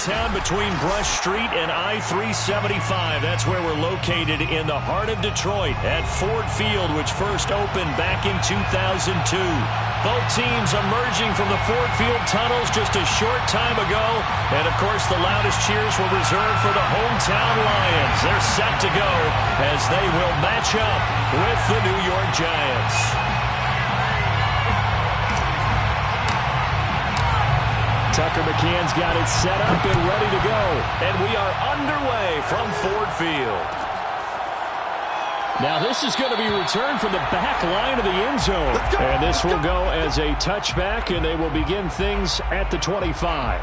downtown between Brush Street and I-375. That's where we're located in the heart of Detroit at Ford Field, which first opened back in 2002. Both teams emerging from the Ford Field tunnels just a short time ago. And, of course, the loudest cheers were reserved for the hometown Lions. They're set to go as they will match up with the New York Giants. Tucker McCann's got it set up and ready to go. And we are underway from Ford Field. Now this is going to be returned from the back line of the end zone. And this will go as a touchback, and they will begin things at the 25.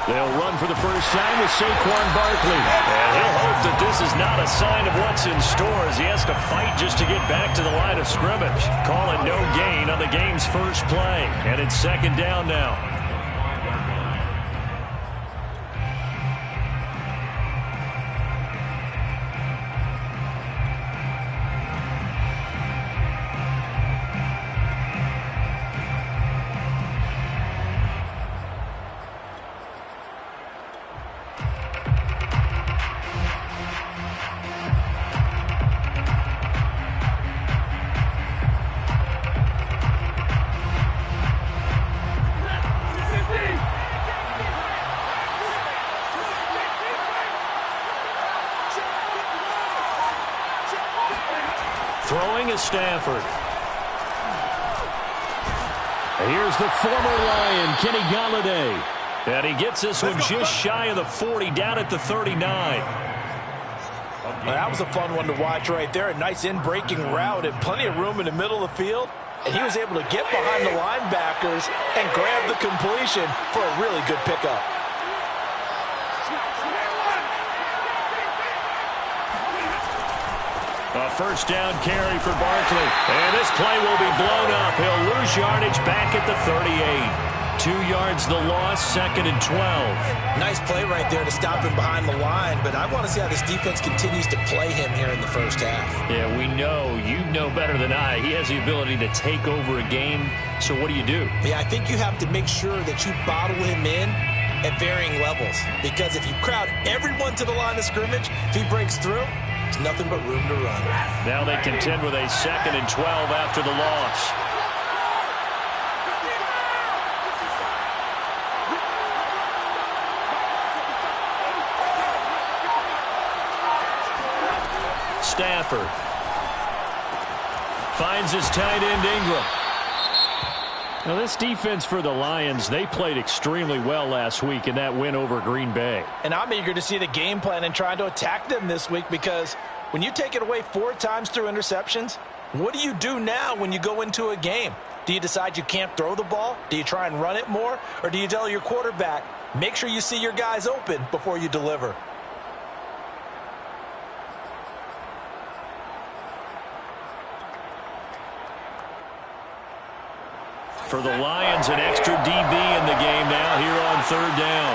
They'll run for the first time with Saquon Barkley. And he'll hope that this is not a sign of what's in store as he has to fight just to get back to the line of scrimmage. Calling no gain on the game's first play. And it's second down now. Throwing is Stafford. Here's the former Lion, Kenny Golladay. And he gets this one just shy of the 40, down at the 39. Well, that was a fun one to watch right there. A nice in-breaking route and plenty of room in the middle of the field. And he was able to get behind the linebackers and grab the completion for a really good pickup. A first down carry for Barkley. And this play will be blown up. He'll lose yardage back at the 38. 2 yards the loss, second and 12. Nice play right there to stop him behind the line, but I want to see how this defense continues to play him here in the first half. Yeah, we know, you know better than I, he has the ability to take over a game. So what do you do? Yeah, I think you have to make sure that you bottle him in at varying levels, because if you crowd everyone to the line of scrimmage, if he breaks through, there's nothing but room to run. Now they contend with a second and 12 after the loss. Stafford finds his tight end Ingram. Now this defense for the Lions, they played extremely well last week in that win over Green Bay. And I'm eager to see the game plan and trying to attack them this week, because when you take it away 4 times through interceptions, what do you do now when you go into a game? Do you decide you can't throw the ball? Do you try and run it more? Or do you tell your quarterback, make sure you see your guys open before you deliver? For the Lions, an extra DB in the game now here on third down.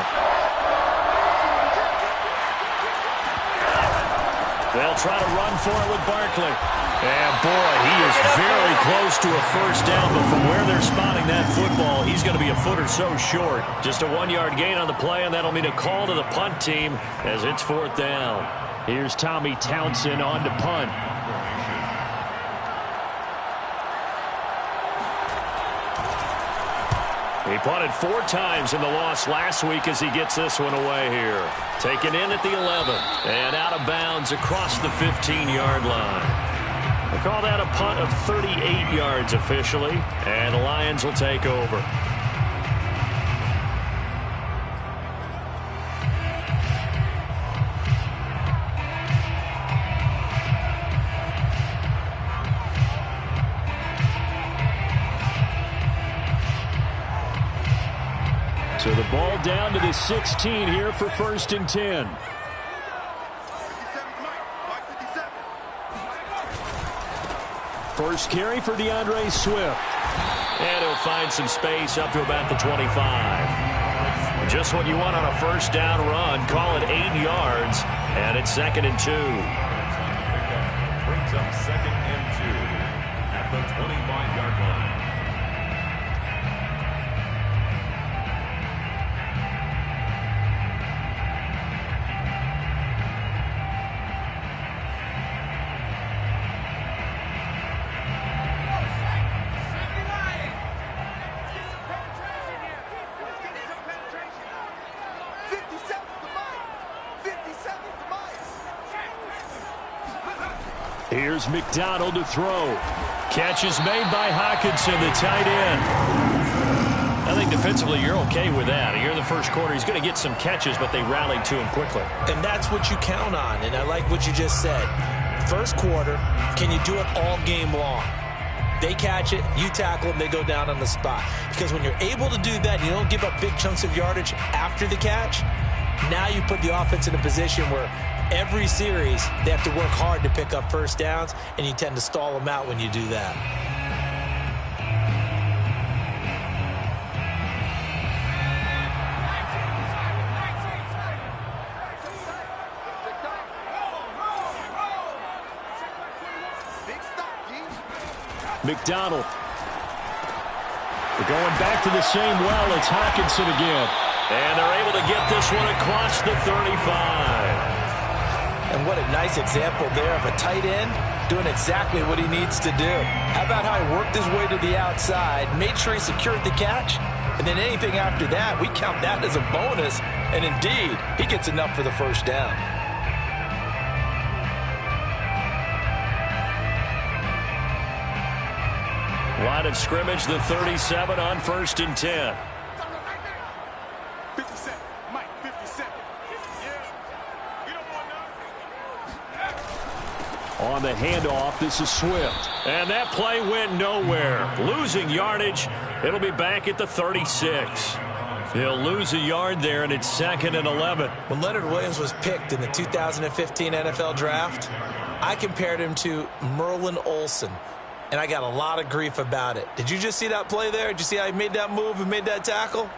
They'll try to run for it with Barkley. And, boy, he is very close to a first down, but from where they're spotting that football, he's going to be a foot or so short. Just a 1-yard gain on the play, and that'll mean a call to the punt team as it's fourth down. Here's Tommy Townsend on to punt. He punted 4 times in the loss last week as he gets this one away here. Taken in at the 11 and out of bounds across the 15-yard line. They call that a punt of 38 yards officially, and the Lions will take over. So the ball down to the 16 here for 1st and 10. First carry for DeAndre Swift. And he'll find some space up to about the 25. Just what you want on a first down run. Call it 8 yards. And it's 2nd and 2. Brings up 2nd and 2 at the 25-yard line. Here's McDonald to throw. Catch is made by Hockenson, the tight end. I think defensively you're okay with that. Here in the first quarter, he's going to get some catches, but they rallied to him quickly. And that's what you count on, and I like what you just said. First quarter, can you do it all game long? They catch it, you tackle them, they go down on the spot. Because when you're able to do that, you don't give up big chunks of yardage after the catch, now you put the offense in a position where every series, they have to work hard to pick up first downs, and you tend to stall them out when you do that. McDonald. We're going back to the same well. It's Hockenson again. And they're able to get this one across the 35. And what a nice example there of a tight end doing exactly what he needs to do. How about how he worked his way to the outside, made sure he secured the catch, and then anything after that, we count that as a bonus. And indeed, he gets enough for the first down. Line of scrimmage, the 37 on 1st and 10. 57, Mike, 57. On the handoff, this is Swift. And that play went nowhere. Losing yardage. It'll be back at the 36. He'll lose a yard there, and it's 2nd and 11. When Leonard Williams was picked in the 2015 NFL Draft, I compared him to Merlin Olsen, and I got a lot of grief about it. Did you just see that play there? Did you see how he made that move and made that tackle?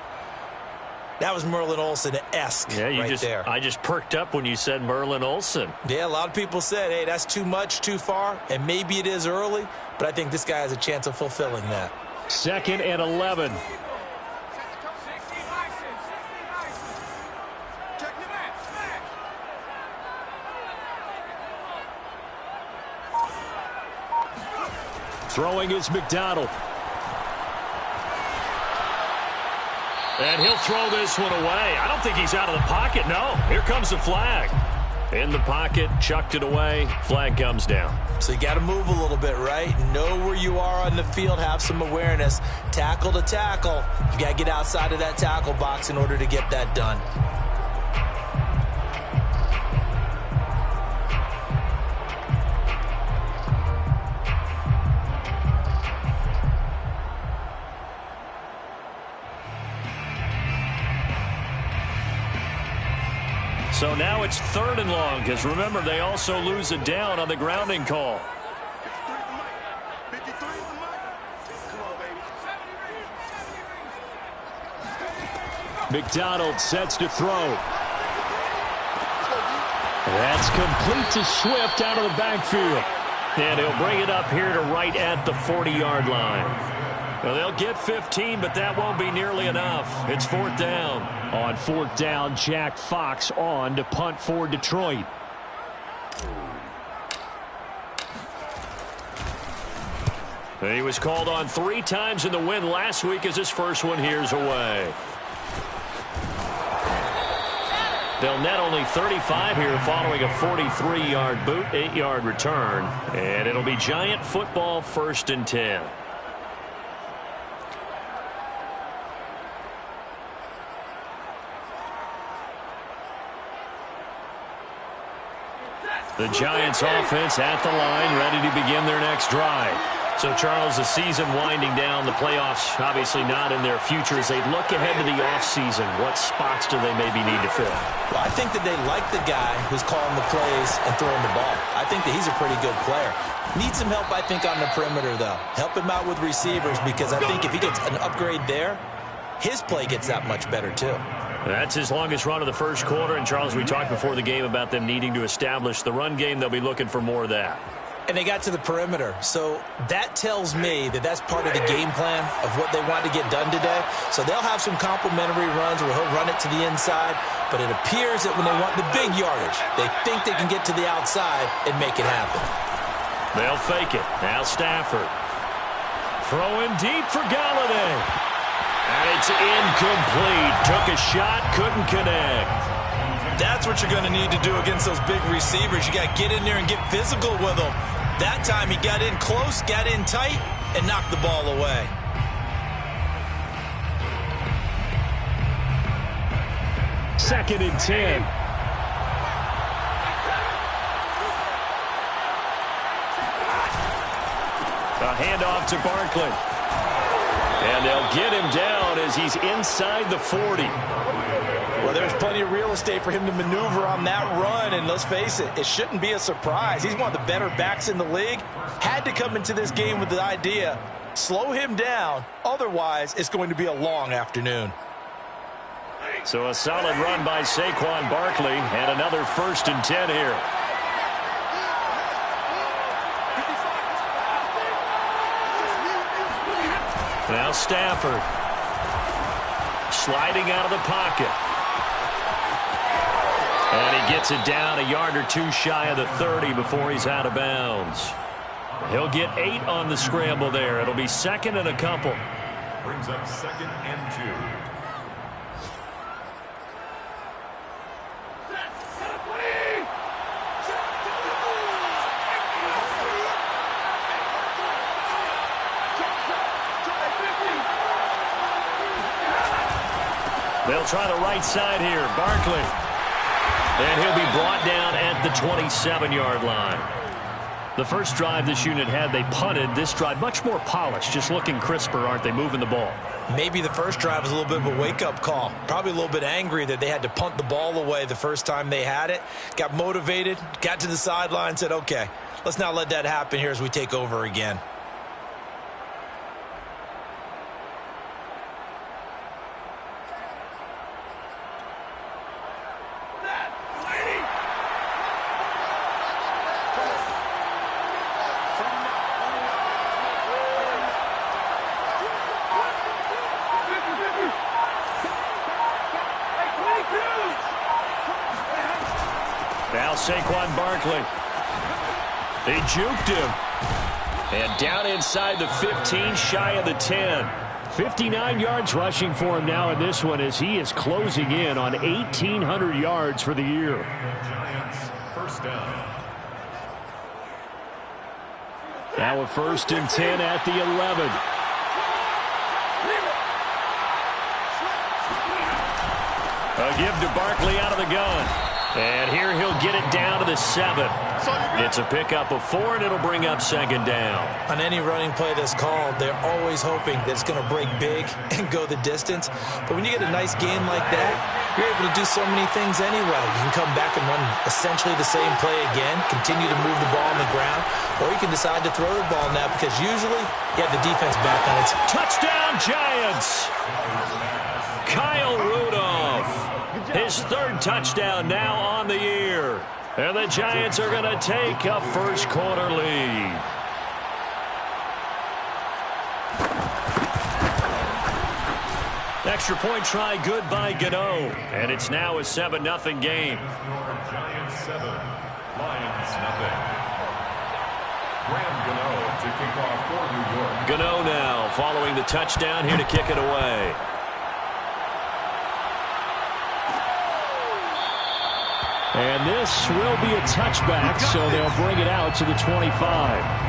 That was Merlin Olsen-esque there. I just perked up when you said Merlin Olsen. Yeah, a lot of people said, hey, that's too much, too far, and maybe it is early, but I think this guy has a chance of fulfilling that. 2nd and 11. Throwing is McDonald. And he'll throw this one away. I don't think he's out of the pocket. No, here comes the flag. In the pocket, chucked it away. Flag comes down. So you got to move a little bit, right? Know where you are on the field. Have some awareness. Tackle to tackle. You got to get outside of that tackle box in order to get that done. So now it's 3rd and long, because remember, they also lose a down on the grounding call. McDonald sets to throw. That's complete to Swift out of the backfield. And he'll bring it up here to right at the 40-yard line. Well, they'll get 15, but that won't be nearly enough. It's 4th down. On 4th down, Jack Fox on to punt for Detroit. He was called on 3 times in the win last week as his first one here's away. They'll net only 35 here following a 43-yard boot, 8-yard return. And it'll be Giant football 1st and 10. The Giants offense at the line, ready to begin their next drive. So, Charles, the season winding down, the playoffs obviously not in their future. As they look ahead to the offseason, what spots do they maybe need to fill? Well, I think that they like the guy who's calling the plays and throwing the ball. I think that he's a pretty good player. Needs some help, I think, on the perimeter, though. Help him out with receivers, because I think if he gets an upgrade there, his play gets that much better, too. That's his longest run of the first quarter. And, Charles, we talked before the game about them needing to establish the run game. They'll be looking for more of that. And they got to the perimeter. So that tells me that that's part of the game plan of what they want to get done today. So they'll have some complimentary runs where he'll run it to the inside. But it appears that when they want the big yardage, they think they can get to the outside and make it happen. They'll fake it. Now Stafford. Throwing deep for Galladay. And it's incomplete. Took a shot, couldn't connect. That's what you're going to need to do against those big receivers. You got to get in there and get physical with them. That time he got in close, got in tight, and knocked the ball away. Second and 10. A handoff to Barkley. And they'll get him down as he's inside the 40. Well, there's plenty of real estate for him to maneuver on that run, and let's face it, it shouldn't be a surprise. He's one of the better backs in the league. Had to come into this game with the idea, slow him down, otherwise it's going to be a long afternoon. So a solid run by Saquon Barkley, and another 1st and 10 here. Now Stafford. Sliding out of the pocket. And he gets it down a yard or two shy of the 30 before he's out of bounds. He'll get 8 on the scramble there. It'll be 2nd and a couple. Brings up 2nd and 2. They'll try the right side here. Barkley. And he'll be brought down at the 27-yard line. The first drive this unit had, they punted. This drive, much more polished, just looking crisper, aren't they, moving the ball? Maybe the first drive was a little bit of a wake-up call. Probably a little bit angry that they had to punt the ball away the first time they had it. Got motivated, got to the sideline, said, okay, let's not let that happen here as we take over again. Now Saquon Barkley. They juked him. And down inside the 15, shy of the 10. 59 yards rushing for him now in this one as he is closing in on 1,800 yards for the year. Giants, 1st down. Now a 1st and 10 at the 11. A give to Barkley out of the gun. And here he'll get it down to the 7. It's a pickup of 4, and it'll bring up 2nd down. On any running play that's called, they're always hoping that it's going to break big and go the distance. But when you get a nice game like that, you're able to do so many things anyway. You can come back and run essentially the same play again, continue to move the ball on the ground, or you can decide to throw the ball now because usually you have the defense back on its touchdown Giants! Kyle Rudolph. His 3rd touchdown now on the year. And the Giants are going to take a first quarter lead. Extra point try good by Gano. And it's now a 7-0 game. Giants 7, Lions nothing. Graham Gano to kick off for New York. Gano now following the touchdown here to kick it away. And this will be a touchback, so they'll bring it out to the 25.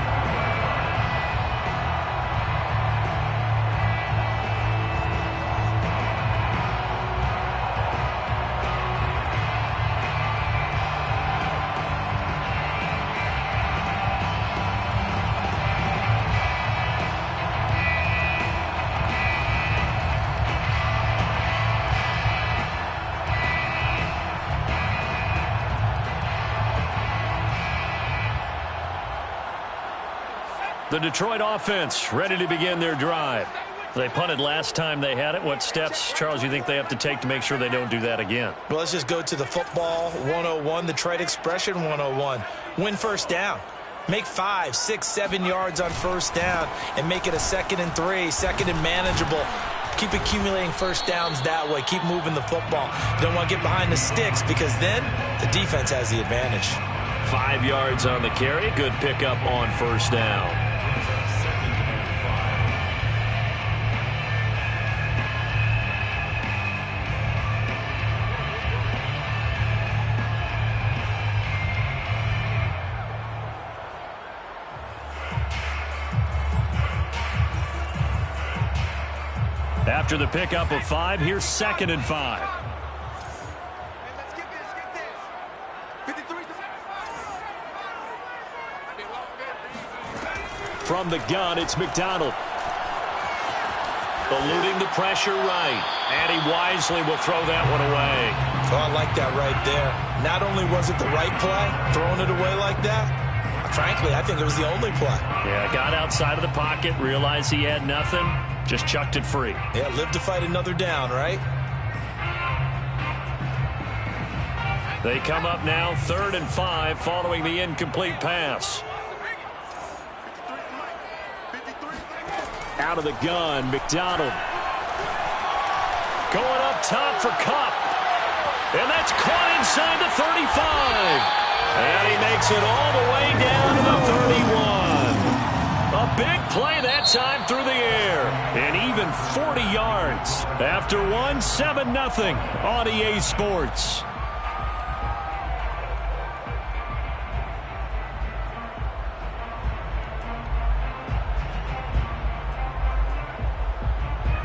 The Detroit offense ready to begin their drive. They punted last time they had it. What steps, Charles, you think they have to take to make sure they don't do that again? Well, let's just go to the football 101, the trade expression 101. Win first down. Make 5, 6, 7 yards on first down and make it a 2nd and 3, 2nd and manageable. Keep accumulating first downs that way. Keep moving the football. You don't want to get behind the sticks because then the defense has the advantage. 5 yards on the carry. Good pickup on first down. After the pickup of 5, here's 2nd and 5. From the gun, it's McDonald. Eluding the pressure right. And he wisely will throw that one away. Oh, I like that right there. Not only was it the right play, throwing it away like that, frankly, I think it was the only play. Yeah, got outside of the pocket, realized he had nothing, just chucked it free. Yeah, live to fight another down, right? They come up now 3rd and 5 following the incomplete pass. Out of the gun, McDonald. Going up top for Kupp. And that's caught inside the 35. And he makes it all the way down to the 31. A big play that time through the air. And even 40 yards. After one, 7-0 on EA Sports.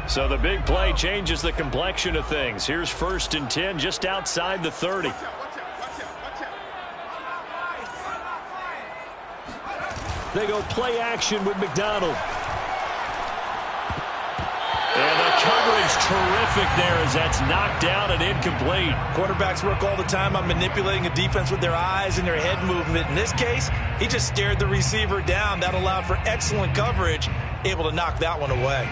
So the big play changes the complexion of things. Here's 1st and 10 just outside the 30. They go play action with McDonald. And the coverage terrific there as that's knocked down and incomplete. Quarterbacks work all the time on manipulating a defense with their eyes and their head movement. In this case, he just stared the receiver down. That allowed for excellent coverage, able to knock that one away.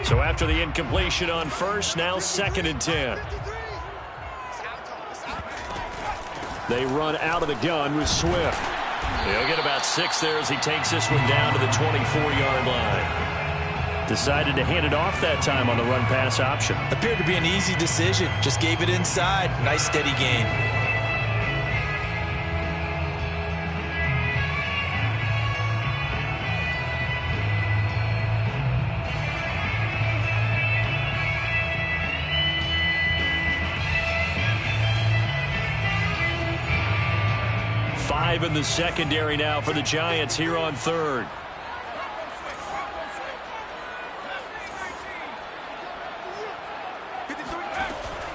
So after the incompletion on first, now 2nd and 10. They run out of the gun with Swift. He'll get about 6 there as he takes this one down to the 24-yard line. Decided to hand it off that time on the run-pass option. Appeared to be an easy decision. Just gave it inside. Nice steady gain. In the secondary now for the Giants here on 3rd.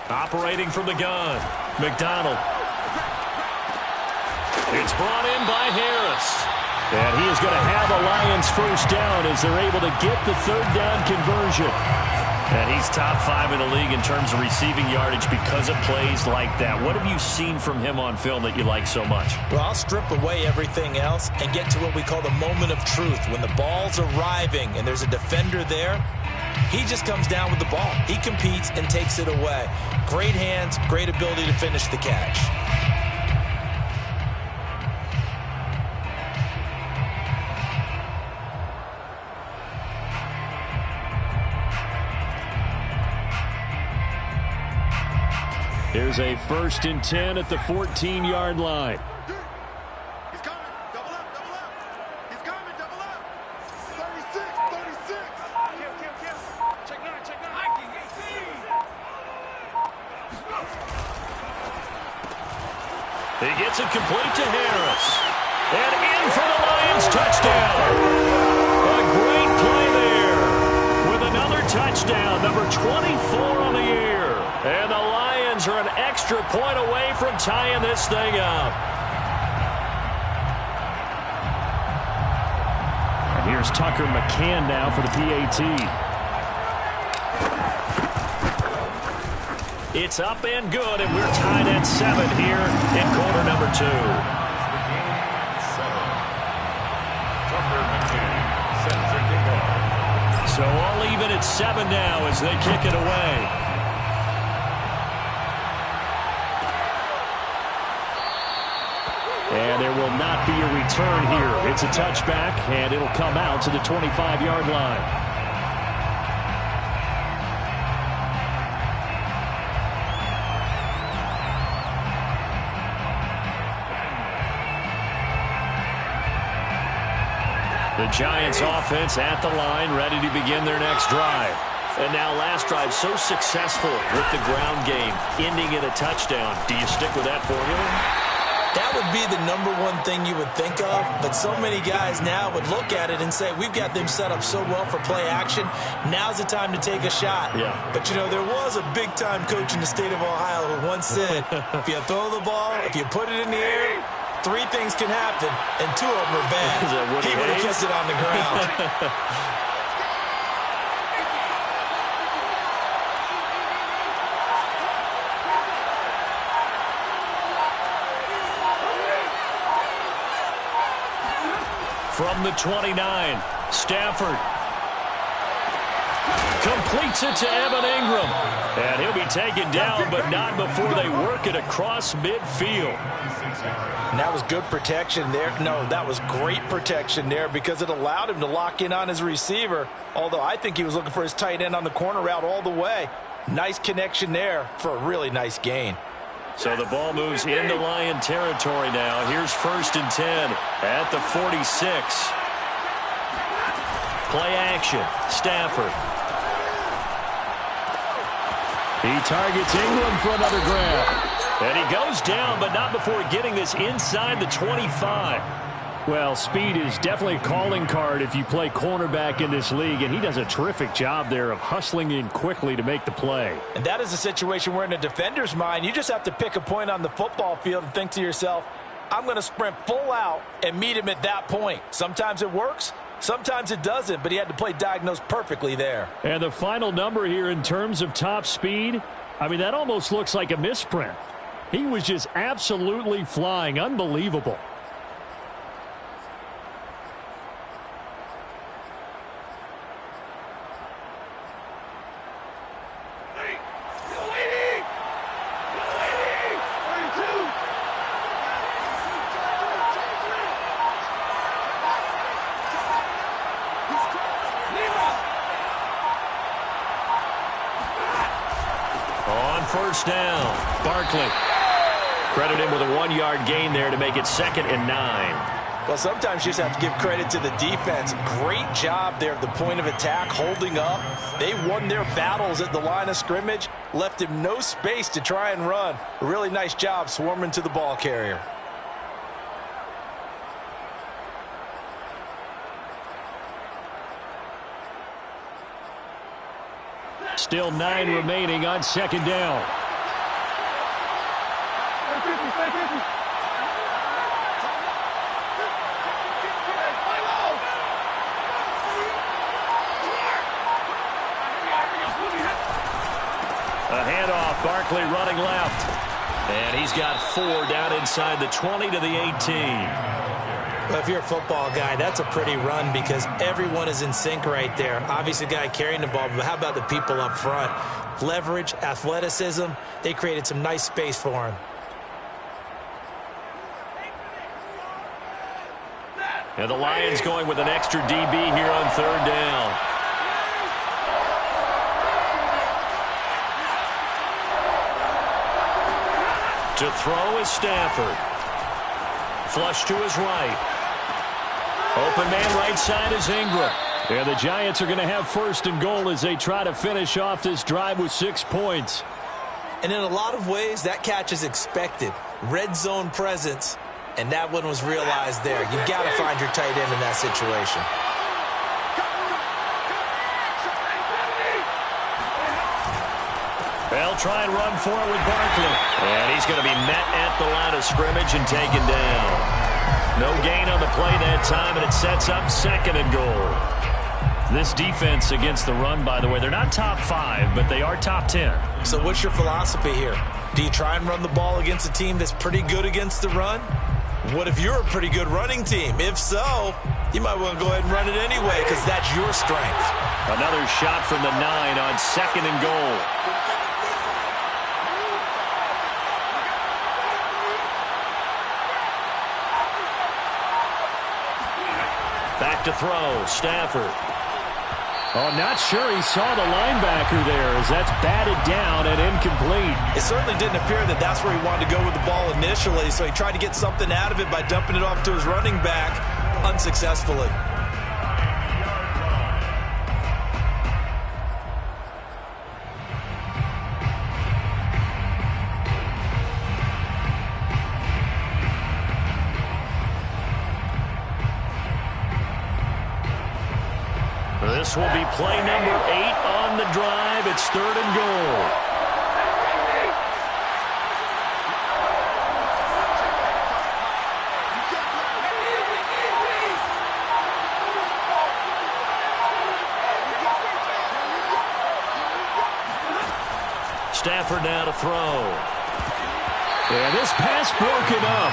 Operating from the gun, McDonald. It's brought in by Harris. And he is going to have a Lions first down as they're able to get the 3rd down conversion. And he's top 5 in the league in terms of receiving yardage because of plays like that. What have you seen from him on film that you like so much? Well, I'll strip away everything else and get to what we call the moment of truth. When the ball's arriving and there's a defender there, he just comes down with the ball. He competes and takes it away. Great hands, great ability to finish the catch. Here's a 1st and 10 at the 14-yard line. He's coming. Double up, double up. He's coming, double up. 36, 36. Check 9, check 9. He gets it complete to Harris. And in for the Lions touchdown. A great play there with another touchdown, number 24 on the year. And the Lions are an extra point away from tying this thing up. Here's Tucker McCann now for the PAT. It's up and good, and we're tied at 7 here in quarter number 2. So all even at 7 now as they kick it away. And there will not be a return here. It's a touchback, and it'll come out to the 25-yard line. The Giants offense at the line, ready to begin their next drive. And now last drive so successful with the ground game, ending in a touchdown. Do you stick with that formula? That would be the number one thing you would think of, but so many guys now would look at it and say, we've got them set up so well for play action. Now's the time to take a shot. Yeah. But, you know, there was a big-time coach in the state of Ohio who once said, if you throw the ball, if you put it in the air, 3 things can happen, and 2 of them are bad. He would have kept it on the ground. From the 29, Stafford completes it to Evan Ingram. And he'll be taken down, but not before they work it across midfield. And that was good protection there. No, that was great protection there because it allowed him to lock in on his receiver, although I think he was looking for his tight end on the corner route all the way. Nice connection there for a really nice gain. So the ball moves into Lion territory now. Here's 1st and 10 at the 46. Play action. Stafford. He targets Ingram for another grab. And he goes down, but not before getting this inside the 25. Well, speed is definitely a calling card if you play cornerback in this league, and he does a terrific job there of hustling in quickly to make the play. And that is a situation where in a defender's mind, you just have to pick a point on the football field and think to yourself, I'm going to sprint full out and meet him at that point. Sometimes it works, sometimes it doesn't, but he had to play diagnosed perfectly there. And the final number here in terms of top speed, I mean, that almost looks like a misprint. He was just absolutely flying. Unbelievable. On 1st down, Barkley. Credit him with a 1-yard gain there to make it 2nd and 9. Well, sometimes you just have to give credit to the defense. Great job there at the point of attack, holding up. They won their battles at the line of scrimmage, left him no space to try and run. A really nice job swarming to the ball carrier. Still 9 remaining on 2nd down. A handoff, Barkley running left. And he's got 4 down inside the 20 to the 18. Well, if you're a football guy, that's a pretty run because everyone is in sync right there. Obviously, the guy carrying the ball, but how about the people up front? Leverage, athleticism, they created some nice space for him. And the Lions going with an extra DB here on 3rd down. To throw is Stafford. Flush to his right. Open man right side is Ingram. And the Giants are going to have 1st and goal as they try to finish off this drive with 6 points. And in a lot of ways, that catch is expected. Red zone presence, and that one was realized there. You've got to find your tight end in that situation. They'll try and run for it with Barkley. And he's going to be met at the line of scrimmage and taken down. No gain on the play that time, and it sets up 2nd and goal. This defense against the run, by the way, they're not top 5, but they are top 10. So what's your philosophy here? Do you try and run the ball against a team that's pretty good against the run? What if you're a pretty good running team? If so, you might want to go ahead and run it anyway because that's your strength. Another shot from the 9 on 2nd and goal. Back to throw, Stafford. Oh, not sure he saw the linebacker there as that's batted down and incomplete. It certainly didn't appear that that's where he wanted to go with the ball initially, so he tried to get something out of it by dumping it off to his running back unsuccessfully. This will be play number 8 on the drive. It's 3rd and goal. Stafford now to throw. And this pass broken up.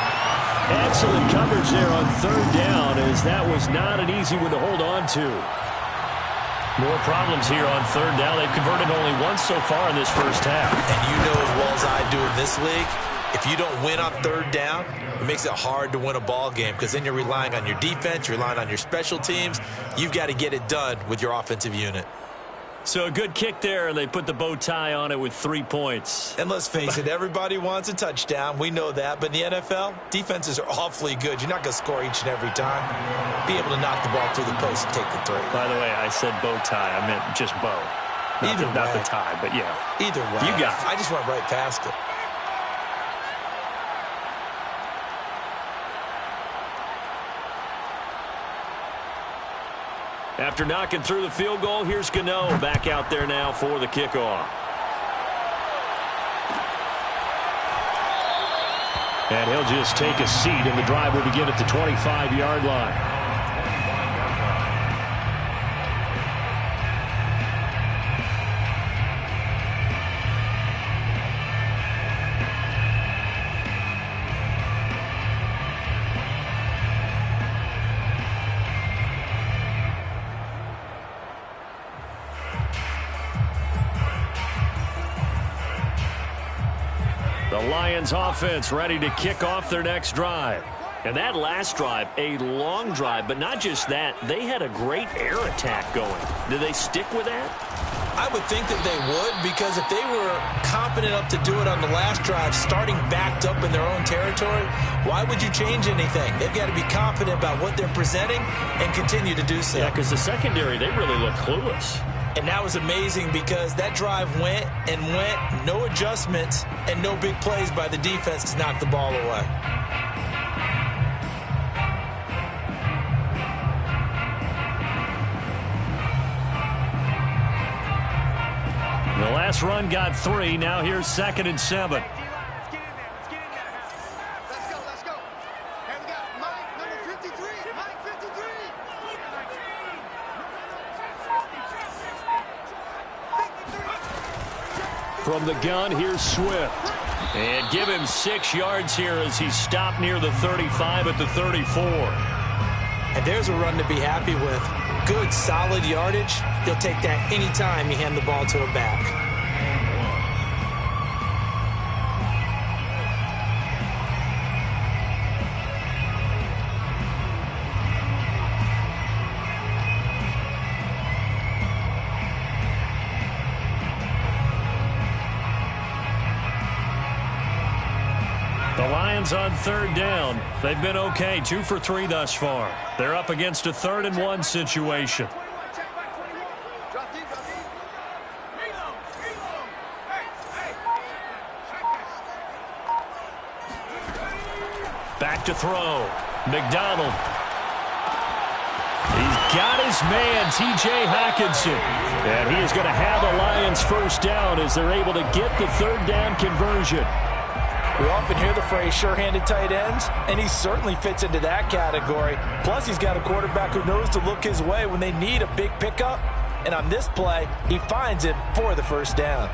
Excellent coverage there on 3rd down, as that was not an easy one to hold on to. More problems here on 3rd down. They've converted only once so far in this first half. And you know as well as I do in this league, if you don't win on 3rd down, it makes it hard to win a ball game because then you're relying on your defense, you're relying on your special teams. You've got to get it done with your offensive unit. So a good kick there, and they put the bow tie on it with 3 points. And let's face it, everybody wants a touchdown. We know that. But in the NFL, defenses are awfully good. You're not going to score each and every time. Be able to knock the ball through the post and take the 3. By the way, I said bow tie. I meant just bow. Not the tie, but yeah. Either way. You got it. I just went right past it. After knocking through the field goal, here's Gano back out there now for the kickoff. And he'll just take a seat, and the drive will begin at the 25-yard line. The Lions offense ready to kick off their next drive. And that last drive, a long drive, but not just that. They had a great air attack going. Do they stick with that? I would think that they would, because if they were confident enough to do it on the last drive, starting backed up in their own territory, why would you change anything? They've got to be confident about what they're presenting and continue to do so. Yeah, because the secondary, they really look clueless. And that was amazing because that drive went and went, no adjustments and no big plays by the defense to knock the ball away. The last run got 3. Now here's 2nd and 7. Let's go. And we got Mike, number 53. Mike 53. From the gun, here's Swift. And give him 6 yards here as he stopped near the 35 at the 34. And there's a run to be happy with. Good, solid yardage. He'll take that anytime you hand the ball to a back. The Lions on 3rd down. They've been okay, 2 for 3 thus far. They're up against a 3rd and 1 situation. Back to throw. McDonald. He's got his man, T.J. Hockenson. And he is going to have the Lions first down as they're able to get the 3rd down conversion. We often hear the phrase sure-handed tight ends, and he certainly fits into that category. Plus, he's got a quarterback who knows to look his way when they need a big pickup. And on this play, he finds him for the first down.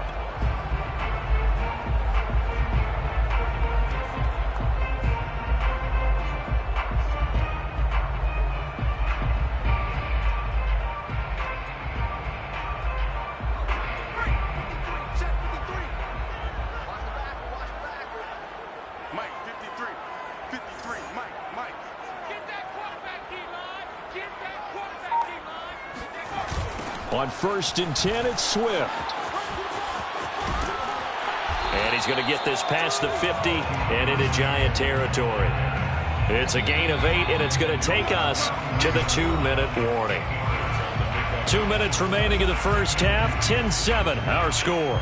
On 1st and 10, it's Swift. And he's going to get this past the 50 and into Giant territory. It's a gain of 8, and it's going to take us to the 2-minute warning. 2 minutes remaining in the first half, 10-7, our score.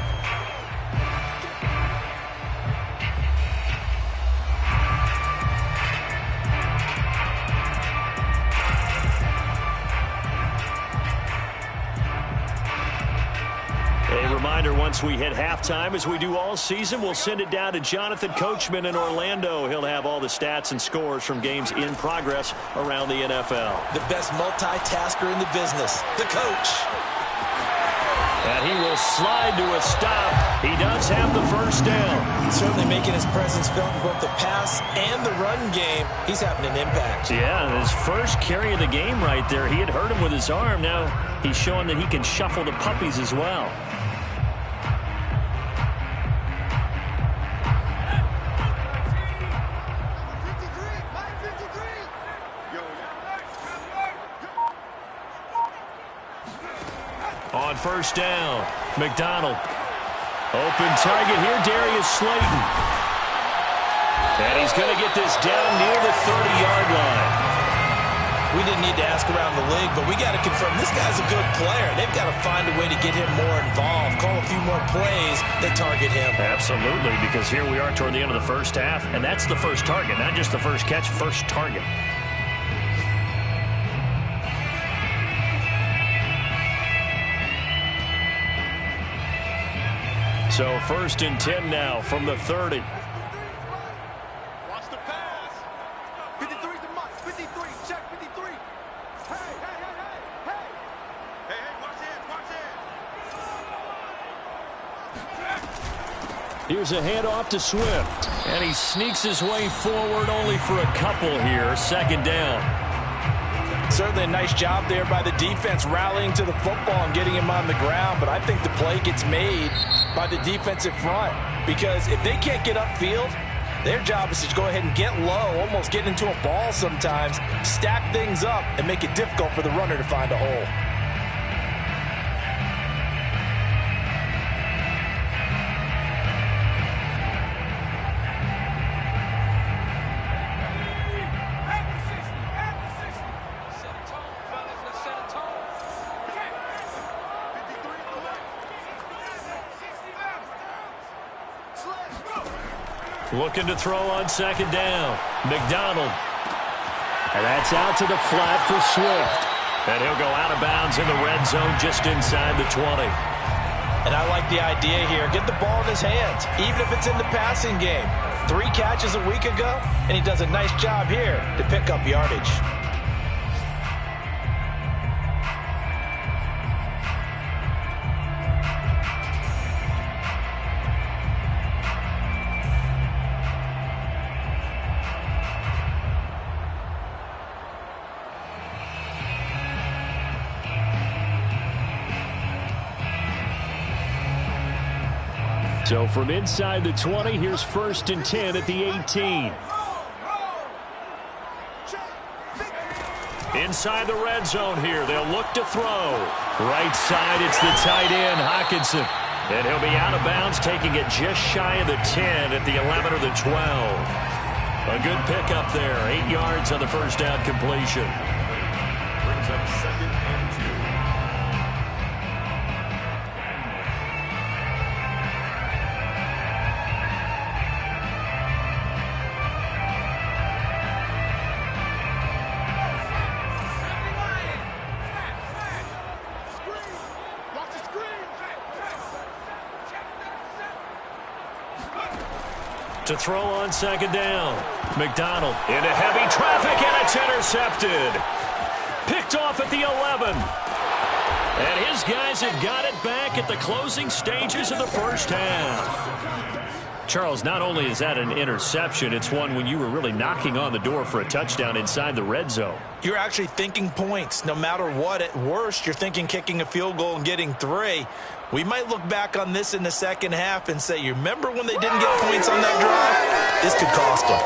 Once we hit halftime, as we do all season, we'll send it down to Jonathan Coachman in Orlando. He'll have all the stats and scores from games in progress around the NFL. The best multitasker in the business, the coach. And he will slide to a stop. He does have the first down. Certainly making his presence felt in both the pass and the run game. He's having an impact. Yeah, his first carry of the game right there. He had hurt him with his arm. Now he's showing that he can shuffle the puppies as well. On first down, McDonald. Open target here, Darius Slayton. And he's going to get this down near the 30-yard line. We didn't need to ask around the league, but we got to confirm this guy's a good player. They've got to find a way to get him more involved, call a few more plays that target him. Absolutely, because here we are toward the end of the first half, and that's the first target, not just the first catch, first target. So 1st and 10 now from the 30. Watch the pass. 53's the mark. 53. Check 53. Hey. Hey, watch it. Here's a handoff to Swift. And he sneaks his way forward only for a couple here. 2nd down. Certainly a nice job there by the defense rallying to the football and getting him on the ground. But I think the play gets made by the defensive front, because if they can't get upfield, their job is to go ahead and get low, almost get into a ball sometimes, stack things up, and make it difficult for the runner to find a hole. Looking to throw on 2nd down. McDonald. And that's out to the flat for Swift. And he'll go out of bounds in the red zone just inside the 20. And I like the idea here. Get the ball in his hands, even if it's in the passing game. 3 catches a week ago, and he does a nice job here to pick up yardage. So from inside the 20, here's 1st and 10 at the 18. Inside the red zone here, they'll look to throw. Right side, it's the tight end, Hockenson. And he'll be out of bounds, taking it just shy of the 10 at the 11 or the 12. A good pickup there, 8 yards on the first down completion. Brings up 2nd and 2. to throw on second down. McDonald into heavy traffic, and it's intercepted. Picked off at the 11. And his guys have got it back at the closing stages of the first half. Charles, not only is that an interception, it's one when you were really knocking on the door for a touchdown inside the red zone. You're actually thinking points. No matter what, at worst, you're thinking kicking a field goal and getting 3. We might look back on this in the second half and say, you remember when they didn't get points on that drive? This could cost them.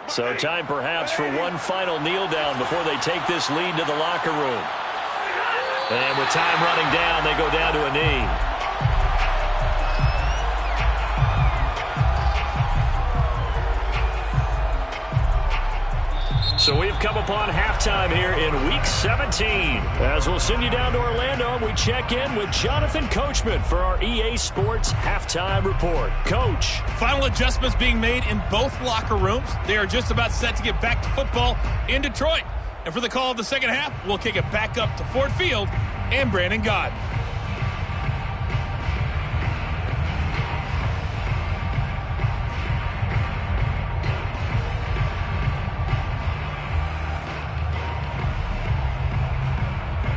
So time perhaps for one final kneel down before they take this lead to the locker room. And with time running down, they go down to a knee. So we've come upon halftime here in Week 17. As we'll send you down to Orlando, we check in with Jonathan Coachman for our EA Sports Halftime Report. Coach. Final adjustments being made in both locker rooms. They are just about set to get back to football in Detroit. And for the call of the second half, we'll kick it back up to Ford Field and Brandon Gott.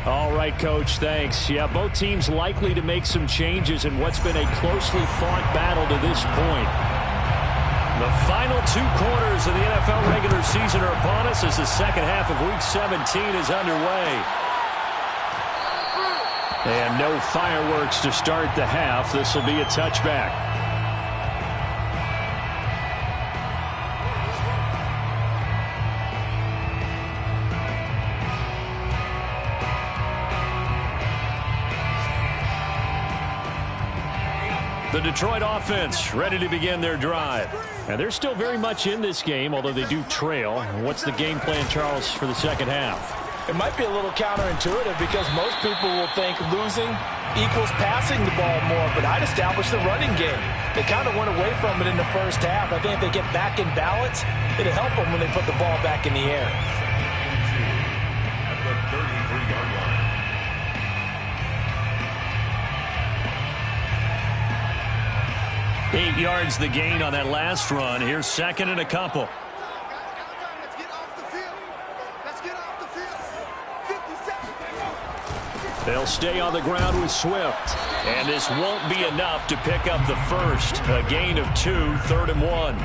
All right, Coach, thanks. Yeah, both teams likely to make some changes in what's been a closely fought battle to this point. The final 2 quarters of the NFL regular season are upon us as the second half of Week 17 is underway. And no fireworks to start the half. This will be a touchback. The Detroit offense ready to begin their drive. And they're still very much in this game, although they do trail. What's the game plan, Charles, for the second half? It might be a little counterintuitive because most people will think losing equals passing the ball more, but I'd establish the running game. They kind of went away from it in the first half. I think if they get back in balance, it'll help them when they put the ball back in the air. At the 33-yard line. 8 yards the gain on that last run. Here's second and a couple. Let's get off the field. Let's get off the field. 57. They'll stay on the ground with Swift. And this won't be enough to pick up the first. A gain of 2, 3rd and 1.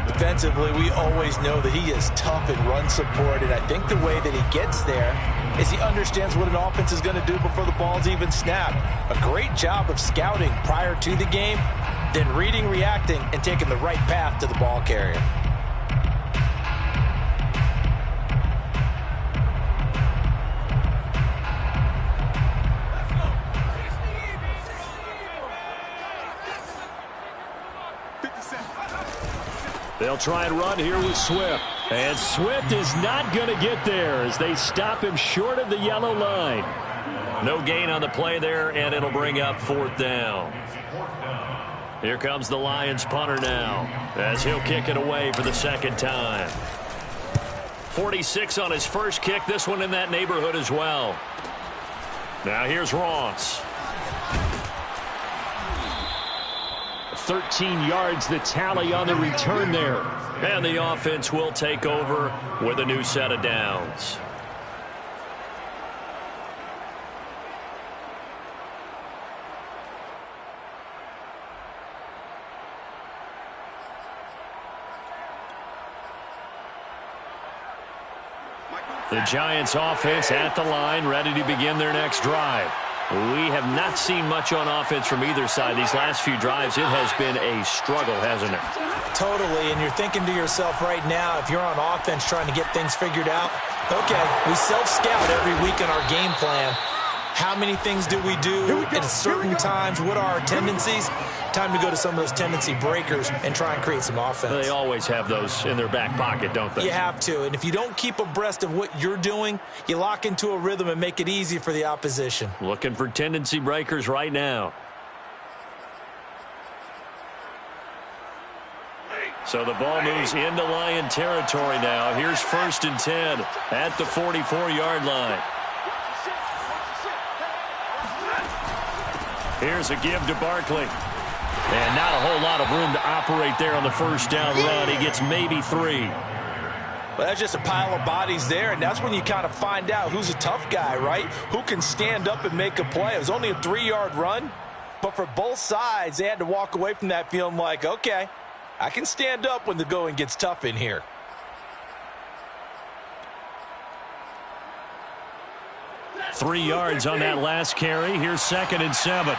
Defensively, we always know that he is tough in run support, and I think the way that he gets there is he understands what an offense is going to do before the ball's even snapped. A great job of scouting prior to the game, then reading, reacting, and taking the right path to the ball carrier. They'll try and run here with Swift. And Swift is not going to get there as they stop him short of the yellow line. No gain on the play there, and it'll bring up 4th down. Here comes the Lions punter now as he'll kick it away for the second time. 46 on his first kick, this one in that neighborhood as well. Now here's Ross. 13 yards the tally on the return there. And the offense will take over with a new set of downs. The Giants offense at the line, ready to begin their next drive. We have not seen much on offense from either side. These last few drives, it has been a struggle, hasn't it? Totally, and you're thinking to yourself right now, if you're on offense trying to get things figured out, okay, we self-scout every week in our game plan. How many things do we do at certain times? What are our tendencies? Time to go to some of those tendency breakers and try and create some offense. They always have those in their back pocket, don't they? You have to, and if you don't keep abreast of what you're doing, you lock into a rhythm and make it easy for the opposition. Looking for tendency breakers right now. So the ball moves into Lion territory now. Here's 1st and 10 at the 44-yard line. Here's a give to Barkley. And not a whole lot of room to operate there on the first down run. He gets maybe 3. Well, that's just a pile of bodies there, and that's when you kind of find out who's a tough guy, right? Who can stand up and make a play. It was only a 3-yard run, but for both sides, they had to walk away from that feeling like, okay, I can stand up when the going gets tough in here. Three yards on that last carry. Here's 2nd and 7.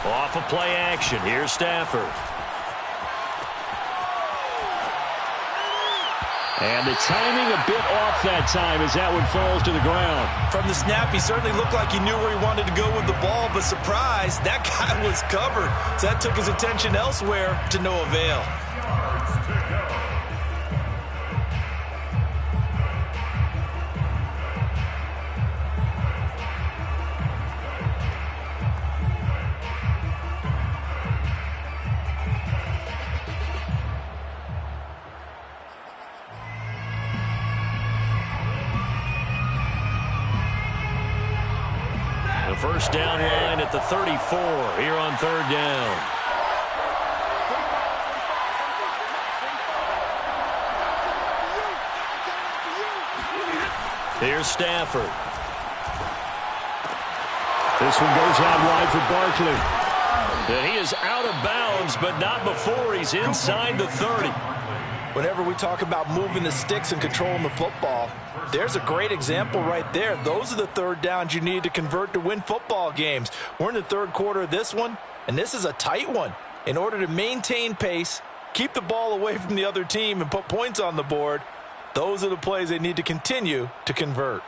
Off of play action. Here's Stafford. And the timing a bit off that time as that one falls to the ground. From the snap, he certainly looked like he knew where he wanted to go with the ball, but surprise, that guy was covered. So that took his attention elsewhere to no avail. First down line at the 34 here on 3rd down. Here's Stafford. This one goes out wide for Barkley. And he is out of bounds, but not before he's inside the 30. Whenever we talk about moving the sticks and controlling the football, there's a great example right there. Those are the 3rd downs you need to convert to win football games. We're in the 3rd quarter of this one, and this is a tight one. In order to maintain pace, keep the ball away from the other team, and put points on the board, those are the plays they need to continue to convert.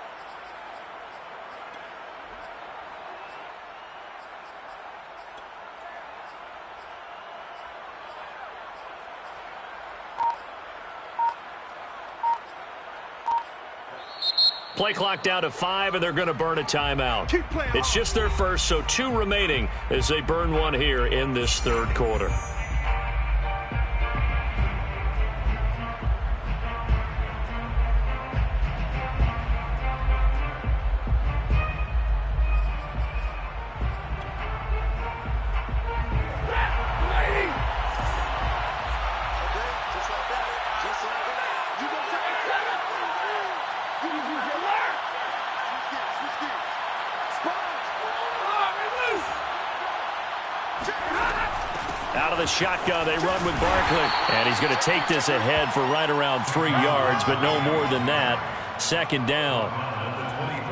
Play clock down to 5, and they're going to burn a timeout. It's just their first, so 2 remaining as they burn one here in this 3rd quarter. Out of the shotgun, they run with Barkley. And he's going to take this ahead for right around 3 yards, but no more than that. 2nd down.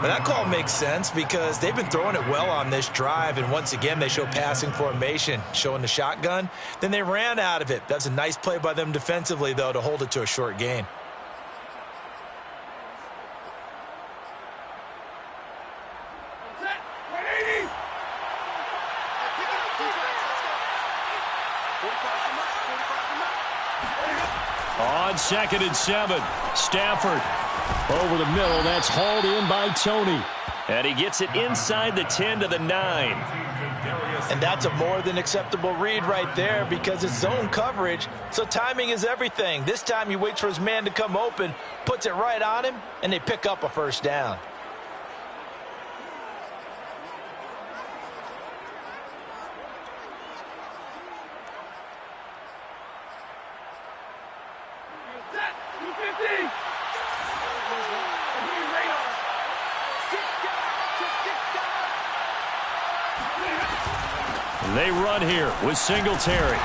But that call makes sense because they've been throwing it well on this drive, and once again they show passing formation, showing the shotgun. Then they ran out of it. That's a nice play by them defensively, though, to hold it to a short gain. On 2nd and 7, Stafford over the middle. That's hauled in by Tony. And he gets it inside the 10 to the 9. And that's a more than acceptable read right there because it's zone coverage, so timing is everything. This time he waits for his man to come open, puts it right on him, and they pick up a 1st down. They run here with Singletary.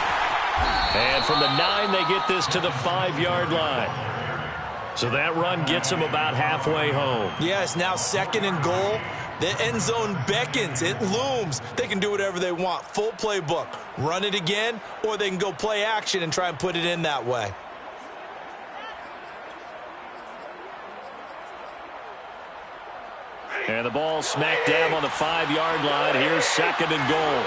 And from the 9, they get this to the 5-yard line. So that run gets them about halfway home. Yes, now 2nd and goal. The end zone beckons. It looms. They can do whatever they want. Full playbook. Run it again, or they can go play action and try and put it in that way. And the ball smack dab on the 5-yard line. Here's 2nd and goal.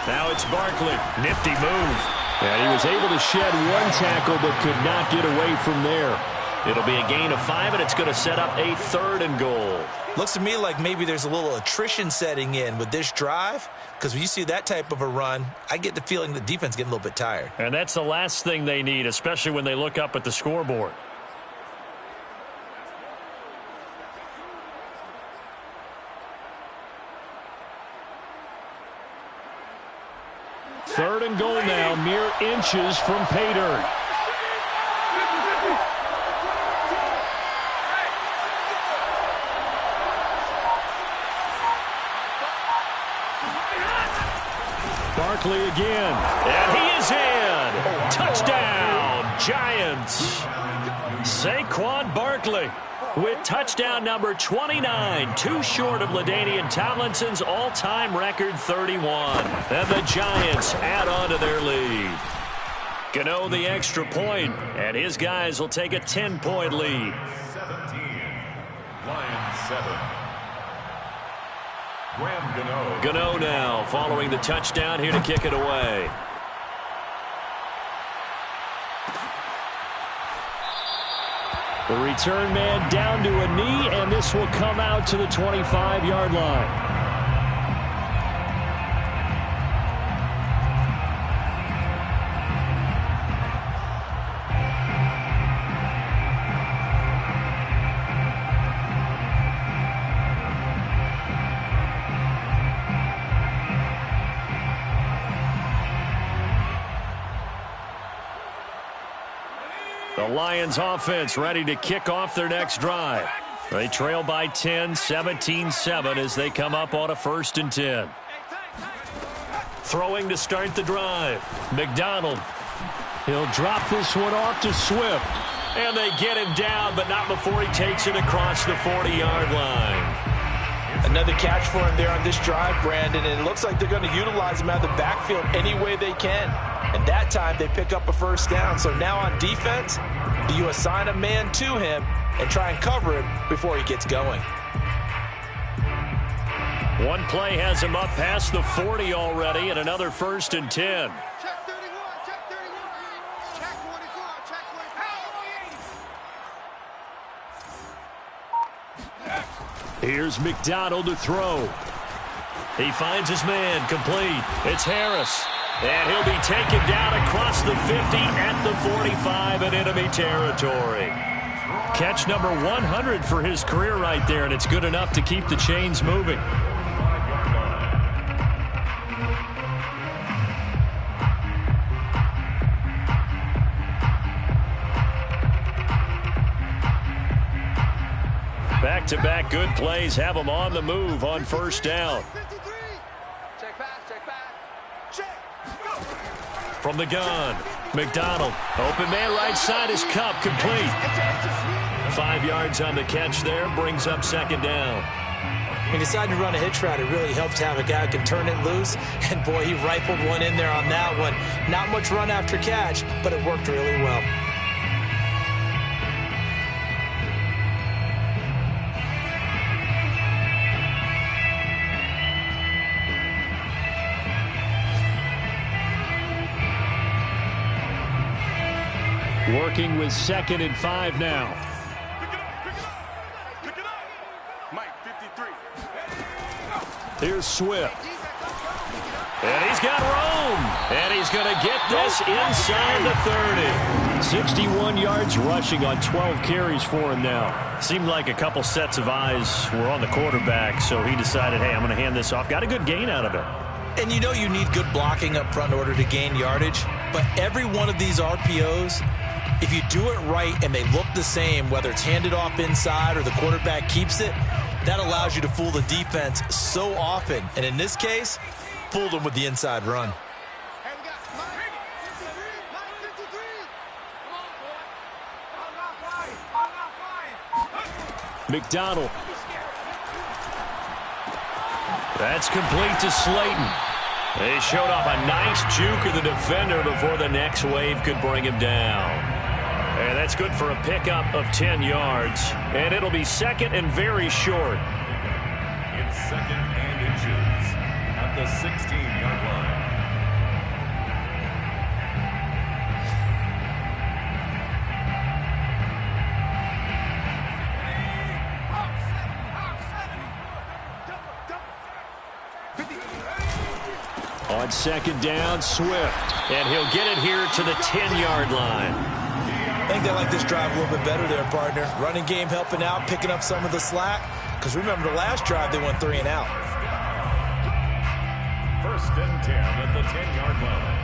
Now it's Barkley. Nifty move. And he was able to shed one tackle but could not get away from there. It'll be a gain of 5, and it's going to set up a 3rd and goal. Looks to me like maybe there's a little attrition setting in with this drive, because when you see that type of a run, I get the feeling the defense is getting a little bit tired. And that's the last thing they need, especially when they look up at the scoreboard. Third and goal now, mere inches from pay dirt. Barkley again, and he is in. Touchdown, Giants. Saquon Barkley with touchdown number 29, too short of LaDainian Tomlinson's all-time record 31. And the Giants add on to their lead. Gano the extra point, and his guys will take a 10-point lead. 17, Lions 7. Graham Gano now following the touchdown here to kick it away. The return man down to a knee, and this will come out to the 25-yard line. The Lions offense ready to kick off their next drive. They trail by 10, 17-7 as they come up on a 1st and 10. Throwing to start the drive. McDonald. He'll drop this one off to Swift. And they get him down, but not before he takes it across the 40-yard line. Another catch for him there on this drive, Brandon, and it looks like they're going to utilize him out of the backfield any way they can. And that time they pick up a 1st down. So now on defense, do you assign a man to him and try and cover him before he gets going? One play has him up past the 40 already, and another 1st and 10. Check 31, check 31, check 24, check 25. Here's McDonald to throw. He finds his man, complete. It's Harris. And he'll be taken down across the 50 at the 45 in enemy territory. Catch number 100 for his career right there, and it's good enough to keep the chains moving. Back-to-back good plays have them on the move on 1st down. Check pass, check back. Check. From the gun, McDonald. Open man right side is Cup, complete. 5 yards on the catch there, brings up 2nd down. He decided to run a hitch route. It really helps to have a guy who can turn it loose. And, boy, he rifled one in there on that one. Not much run after catch, but it worked really well. Working with 2nd and 5 now. Pick it up. Mike, 53. Here's Swift. And he's got room. And he's going to get this inside the 30. 61 yards rushing on 12 carries for him now. Seemed like a couple sets of eyes were on the quarterback, so he decided, hey, I'm going to hand this off. Got a good gain out of it. And you know you need good blocking up front in order to gain yardage. But every one of these RPOs, if you do it right and they look the same, whether it's handed off inside or the quarterback keeps it, that allows you to fool the defense so often. And in this case, fooled them with the inside run. Hey, we got Mike 53. Mike 53. McDonald. That's complete to Slayton. They showed off a nice juke of the defender before the next wave could bring him down. And that's good for a pickup of 10 yards. And it'll be 2nd and very short. It's 2nd and inches at the 16-yard On second down, Swift. And he'll get it here to the 10-yard line. I think they like this drive a little bit better there, partner. Running game helping out, picking up some of the slack. Because remember, the last drive, they went 3 and out. First and 10 at the 10-yard line.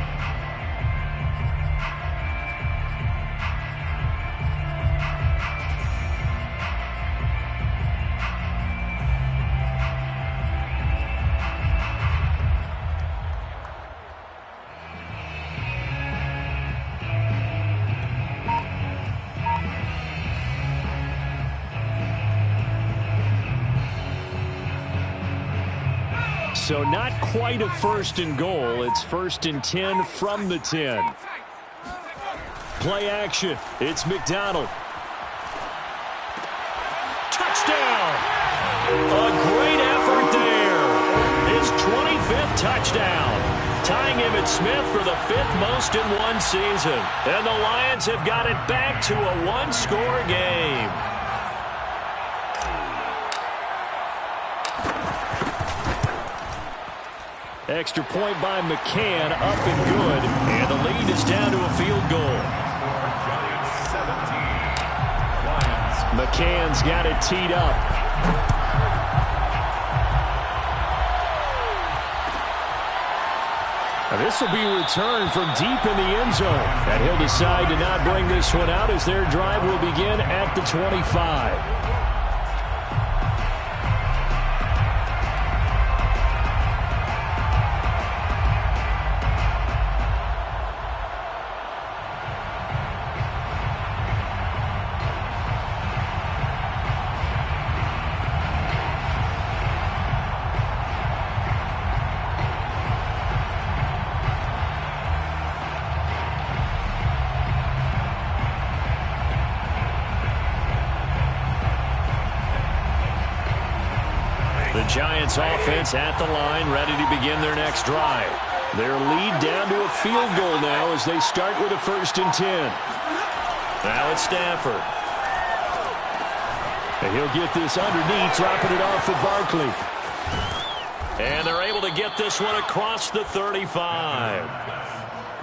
So not quite a first and goal. It's first and 10 from the 10. Play action. It's McDonald. Touchdown! A great effort there. His 25th touchdown. Tying him at Smith for the 5th most in one season. And the Lions have got it back to a one-score game. Extra point by McCann, up and good. And the lead is down to a field goal. McCann's got it teed up. Now this will be returned from deep in the end zone. And he'll decide to not bring this one out as their drive will begin at the 25. The Giants offense at the line, ready to begin their next drive. Their lead down to a field goal now as they start with a first and 10. Now it's Stafford. And he'll get this underneath, dropping it off for Barkley. And they're able to get this one across the 35.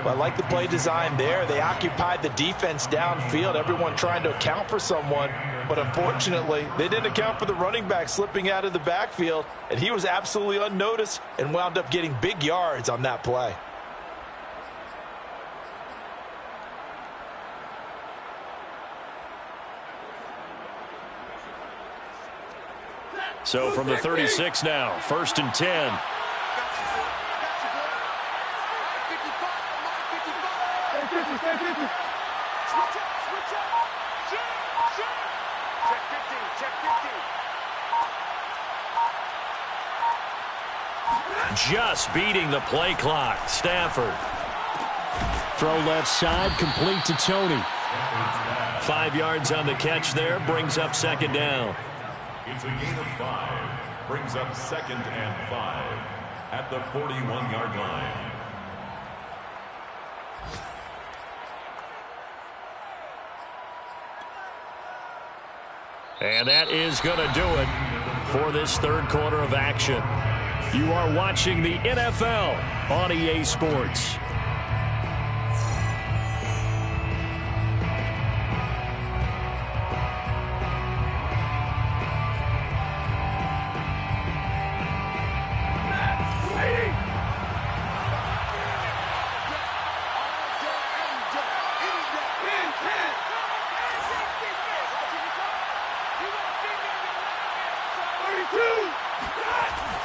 Well, I like the play design there. They occupied the defense downfield, everyone trying to account for someone. But unfortunately, they didn't account for the running back slipping out of the backfield, and he was absolutely unnoticed and wound up getting big yards on that play. So from the 36 now, first and 10. Just beating the play clock. Stafford. Throw left side, complete to Tony. 5 yards on the catch there, brings up second down. It's a gain of 5. Brings up second and 5 at the 41-yard line. And that is going to do it for this third quarter of action. You are watching the NFL on EA Sports.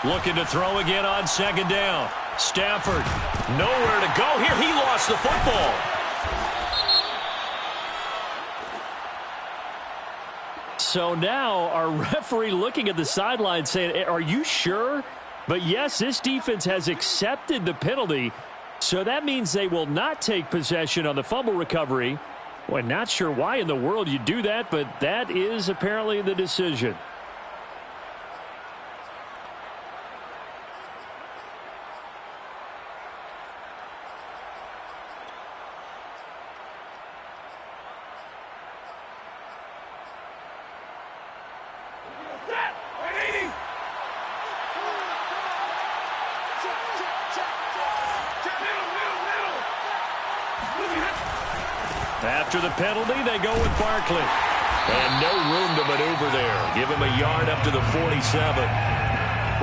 Looking to throw again on second down. Stafford, nowhere to go here. He lost the football. So now our referee looking at the sideline saying, are you sure? But yes, this defense has accepted the penalty. So that means they will not take possession on the fumble recovery. Well, not sure why in the world you do that, but that is apparently the decision. After the penalty, they go with Barkley. And no room to maneuver there. Give him a yard up to the 47.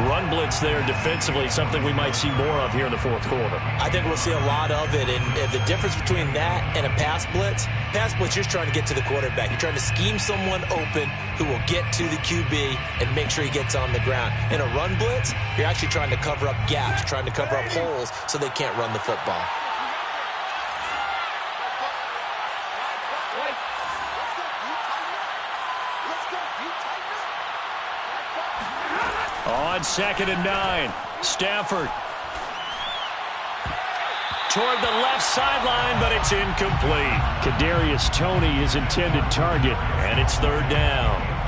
Run blitz there defensively, something we might see more of here in the fourth quarter. I think we'll see a lot of it, and the difference between that and a pass blitz, you're trying to get to the quarterback. You're trying to scheme someone open who will get to the QB and make sure he gets on the ground. In a run blitz, you're actually trying to cover up gaps, trying to cover up holes so they can't run the football. On 2nd and 9, Stafford. Toward the left sideline, but it's incomplete. Kadarius Toney, his intended target, and it's 3rd down.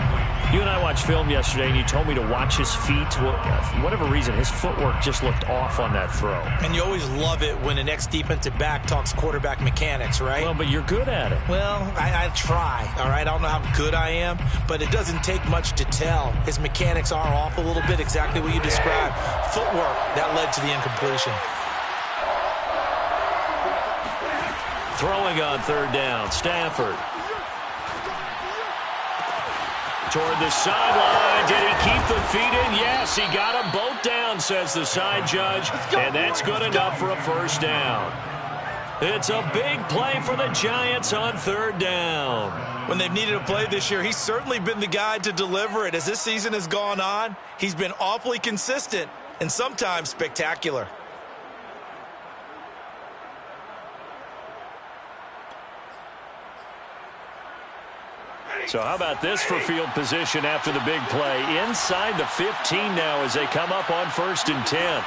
You and I watched film yesterday, and you told me to watch his feet. Well, for whatever reason, his footwork just looked off on that throw. And you always love it when the next defensive back talks quarterback mechanics, right? Well, but you're good at it. Well, I try, all right? I don't know how good I am, but it doesn't take much to tell. His mechanics are off a little bit, exactly what you described. Footwork, that led to the incompletion. Throwing on 3rd down, Stafford. Toward the sideline. Did he keep the feet in? Yes, he got them both down, says the side judge. And that's good enough for a 1st down. It's a big play for the Giants on 3rd down. When they've needed a play this year, he's certainly been the guy to deliver it. As this season has gone on, he's been awfully consistent and sometimes spectacular. So how about this for field position after the big play? Inside the 15 now as they come up on 1st and 10.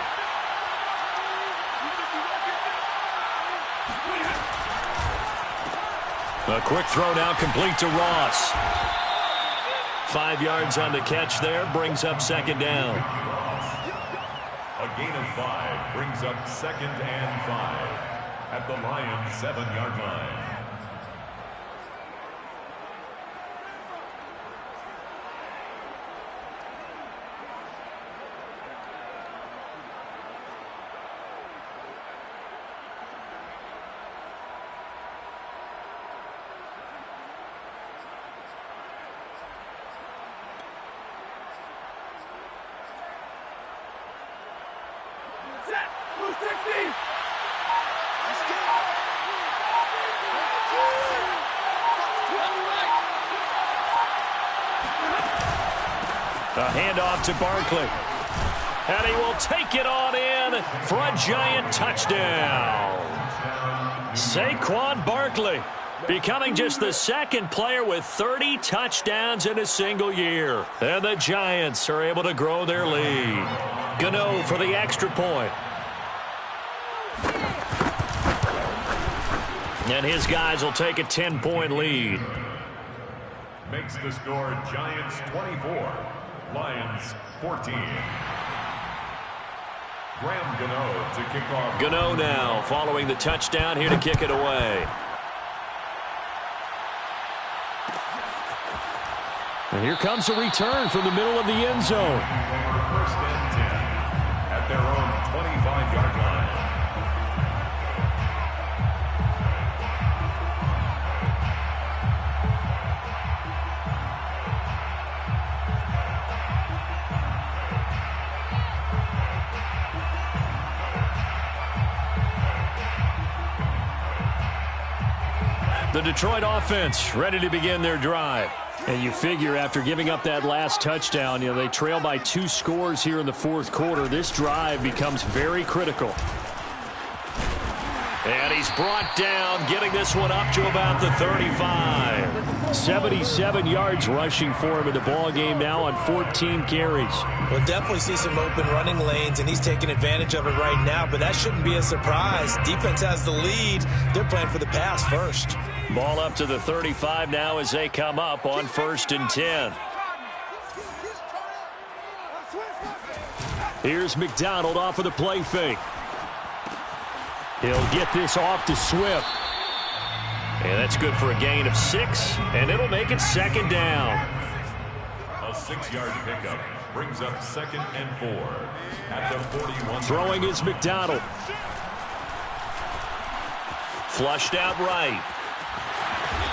A quick throw now complete to Ross. 5 yards on the catch there, brings up 2nd down. A gain of 5 brings up 2nd and 5 at the Lions' 7-yard line. A handoff to Barkley. And he will take it on in for a Giant touchdown. Saquon Barkley becoming just the 2nd player with 30 touchdowns in a single year. And the Giants are able to grow their lead. Gano for the extra point. And his guys will take a 10-point lead. Makes the score Giants 24, Lions 14. Graham Gano to kick off. Gano now following the touchdown here to kick it away. And here comes a return from the middle of the end zone. 1st and 10 at their own 25-yard line. The Detroit offense ready to begin their drive. And you figure after giving up that last touchdown, they trail by 2 scores here in the 4th quarter. This drive becomes very critical. And he's brought down, getting this one up to about the 35. 77 yards rushing for him in the ball game now on 14 carries. We'll definitely see some open running lanes, and he's taking advantage of it right now, but that shouldn't be a surprise. Defense has the lead. They're playing for the pass first. Ball up to the 35 now as they come up on 1st and 10. Here's McDonald off of the play fake. He'll get this off to Swift. And that's good for a gain of 6, and it'll make it 2nd down. A 6-yard pickup brings up 2nd and 4 at the 41. Throwing is McDonald. Flushed out right.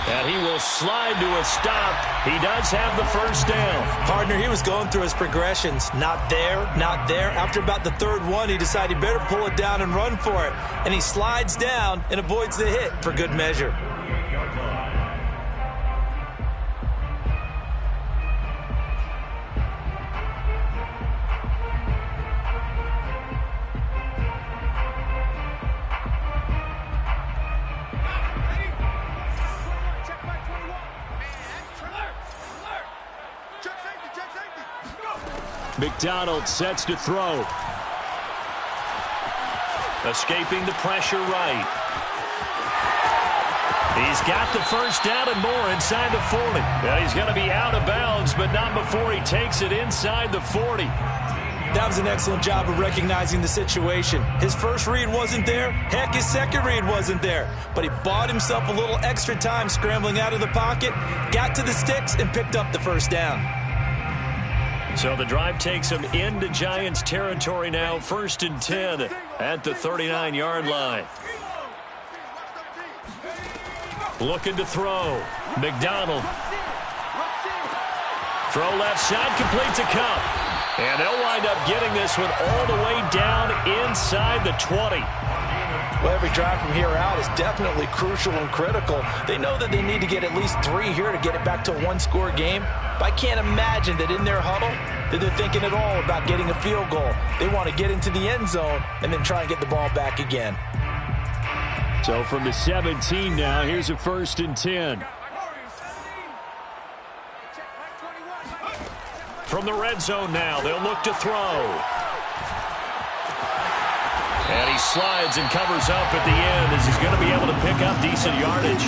And he will slide to a stop. He does have the first down. Partner, he was going through his progressions. Not there, not there. After about the third one, he decided he better pull it down and run for it. And he slides down and avoids the hit for good measure. McDonald sets to throw. Escaping the pressure right. He's got the first down and more inside the 40. And he's going to be out of bounds, but not before he takes it inside the 40. That was an excellent job of recognizing the situation. His first read wasn't there. Heck, his second read wasn't there. But he bought himself a little extra time scrambling out of the pocket, got to the sticks, and picked up the first down. So the drive takes him into Giants territory now, 1st and 10 at the 39-yard line. Looking to throw. McDonald. Throw left side, completes a cup. And they'll wind up getting this one all the way down inside the 20. Well, every drive from here out is definitely crucial and critical. They know that they need to get at least 3 here to get it back to a one-score game. But I can't imagine that in their huddle that they're thinking at all about getting a field goal. They want to get into the end zone and then try and get the ball back again. So from the 17 now, here's a 1st and 10. From the red zone now, they'll look to throw. And he slides and covers up at the end as he's going to be able to pick up decent yardage.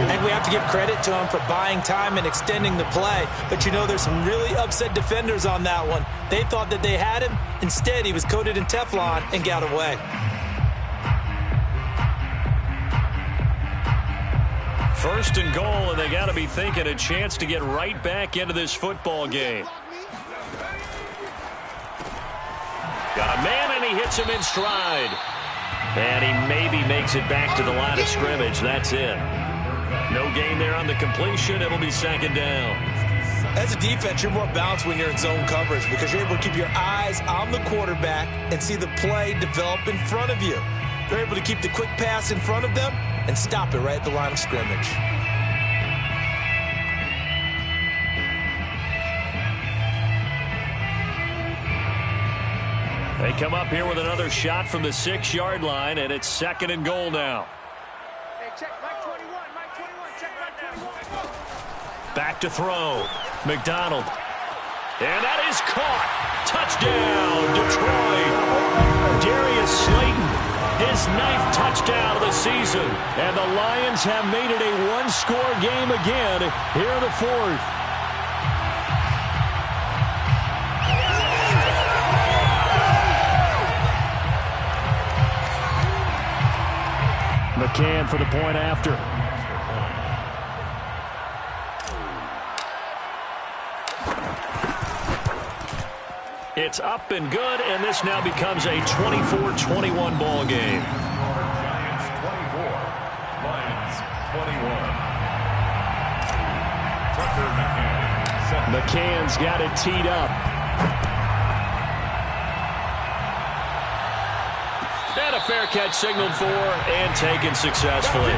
And we have to give credit to him for buying time and extending the play. But you know, there's some really upset defenders on that one. They thought that they had him. Instead, he was coated in Teflon and got away. First and goal, and they got to be thinking a chance to get right back into this football game. Got a man, and he hits him in stride. And he maybe makes it back to the line of scrimmage. That's it. No gain there on the completion. It'll be 2nd down. As a defense, you're more balanced when you're in zone coverage because you're able to keep your eyes on the quarterback and see the play develop in front of you. They're able to keep the quick pass in front of them and stop it right at the line of scrimmage. They come up here with another shot from the 6-yard line, and it's 2nd and goal now. Hey, check Mike 21, Mike 21, check Mike 21. Back to throw. McDonald. And that is caught. Touchdown, Detroit. Darius Slayton, his 9th touchdown of the season. And the Lions have made it a one-score game again here in the 4th. McCann for the point after. It's up and good, and this now becomes a 24-21 ball game. Giants 24, Lions 21. Tucker McCann. McCann's got it teed up. And a fair catch signaled for and taken successfully. The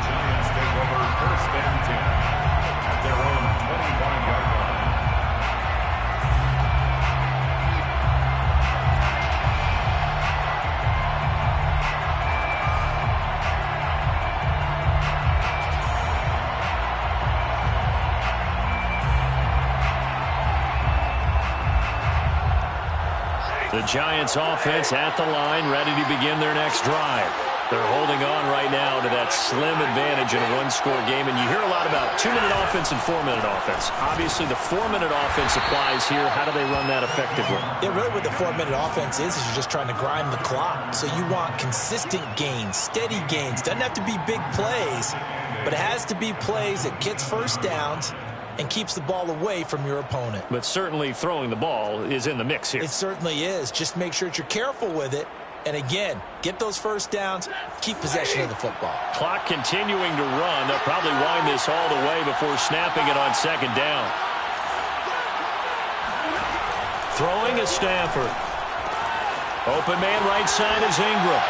Giants take over 1st and 10 at their own 25-yard line. The Giants offense at the line, ready to begin their next drive. They're holding on right now to that slim advantage in a one-score game. And you hear a lot about 2-minute offense and 4-minute offense. Obviously, the 4-minute offense applies here. How do they run that effectively? Yeah, really what the 4-minute offense is you're just trying to grind the clock. So you want consistent gains, steady gains. Doesn't have to be big plays, but it has to be plays that gets first downs and keeps the ball away from your opponent. But certainly throwing the ball is in the mix here. It certainly is. Just make sure that you're careful with it And again, get those first downs, keep possession of the football. Clock continuing to run. They'll probably wind this all the way before snapping it on second down. Throwing is Stafford. Open man right side is Ingram.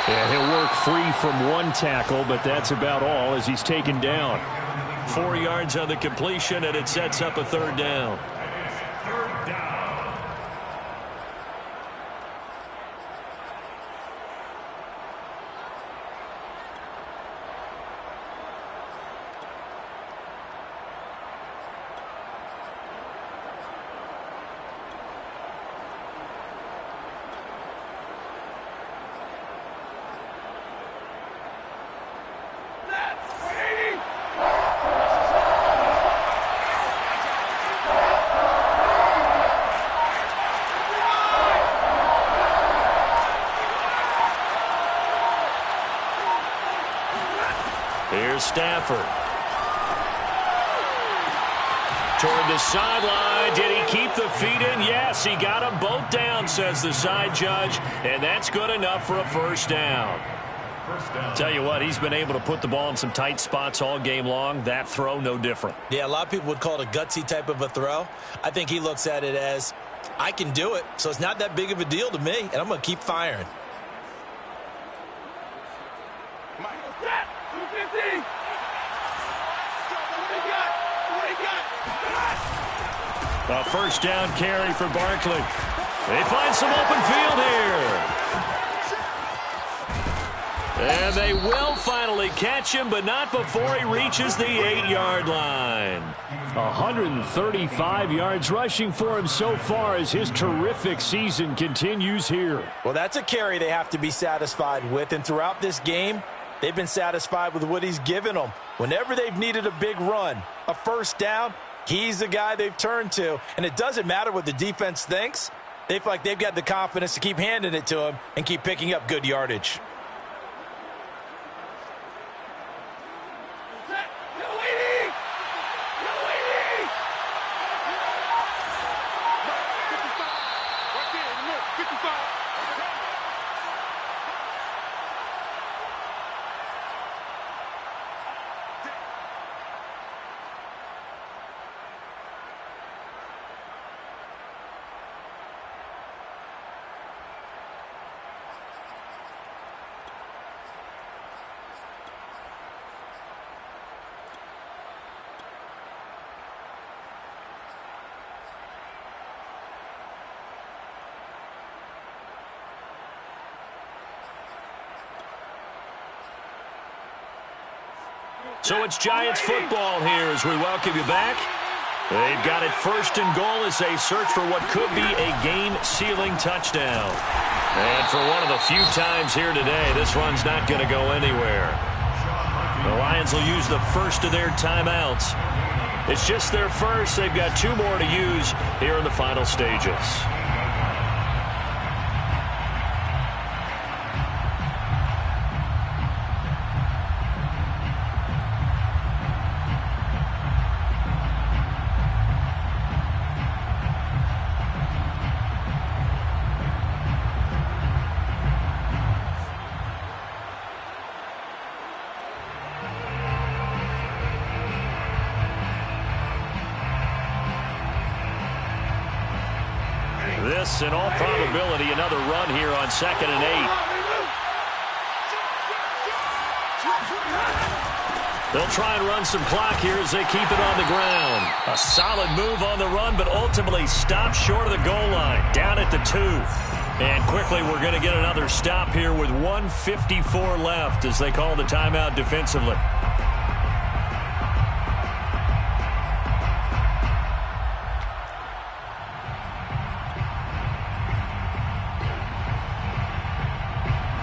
And he'll work free from one tackle, but that's about all as he's taken down. 4 yards on the completion, and it sets up a third down. Third down. Here's Stafford. Toward the sideline. Did he keep the feet in? Yes, he got them both down, says the side judge. And that's good enough for a first down. Tell you what, he's been able to put the ball in some tight spots all game long. That throw, no different. Yeah, a lot of people would call it a gutsy type of a throw. I think he looks at it as, I can do it, so it's not that big of a deal to me, and I'm going to keep firing. A first down carry for Barkley. They find some open field here. And they will finally catch him, but not before he reaches the 8-yard line. 135 yards rushing for him so far as his terrific season continues here. Well, that's a carry they have to be satisfied with, and throughout this game, they've been satisfied with what he's given them. Whenever they've needed a big run, a first down, he's the guy they've turned to, and it doesn't matter what the defense thinks. They feel like they've got the confidence to keep handing it to him and keep picking up good yardage. So it's Giants football here as we welcome you back. They've got it first and goal as they search for what could be a game-sealing touchdown. And for one of the few times here today, this run's not going to go anywhere. The Lions will use the first of their timeouts. It's just their first. They've got 2 more to use here in the final stages. This, in all probability, another run here on 2nd and 8. They'll try and run some clock here as they keep it on the ground. A solid move on the run, but ultimately stopped short of the goal line, down at the 2. And quickly, we're going to get another stop here with 1:54 left as they call the timeout defensively.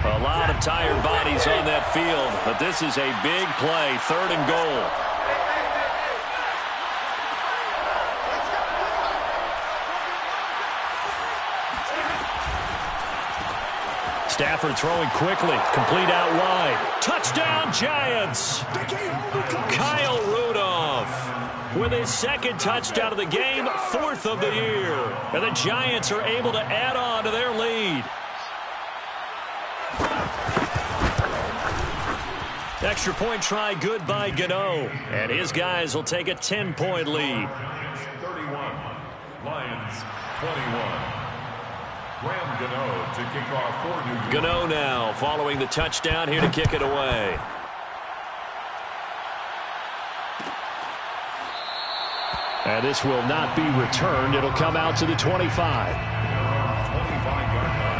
A lot of tired bodies on that field, but this is a big play, 3rd and goal. Stafford throwing quickly, complete out wide. Touchdown, Giants! Kyle Rudolph with his 2nd touchdown of the game, 4th of the year. And the Giants are able to add on to their lead. Extra point try good by Gano. And his guys will take a 10-point lead. 31, Lions 21. Graham Gano to kick off for New York. Gano now following the touchdown here to kick it away. And this will not be returned. It'll come out to the 25. 25-yard line.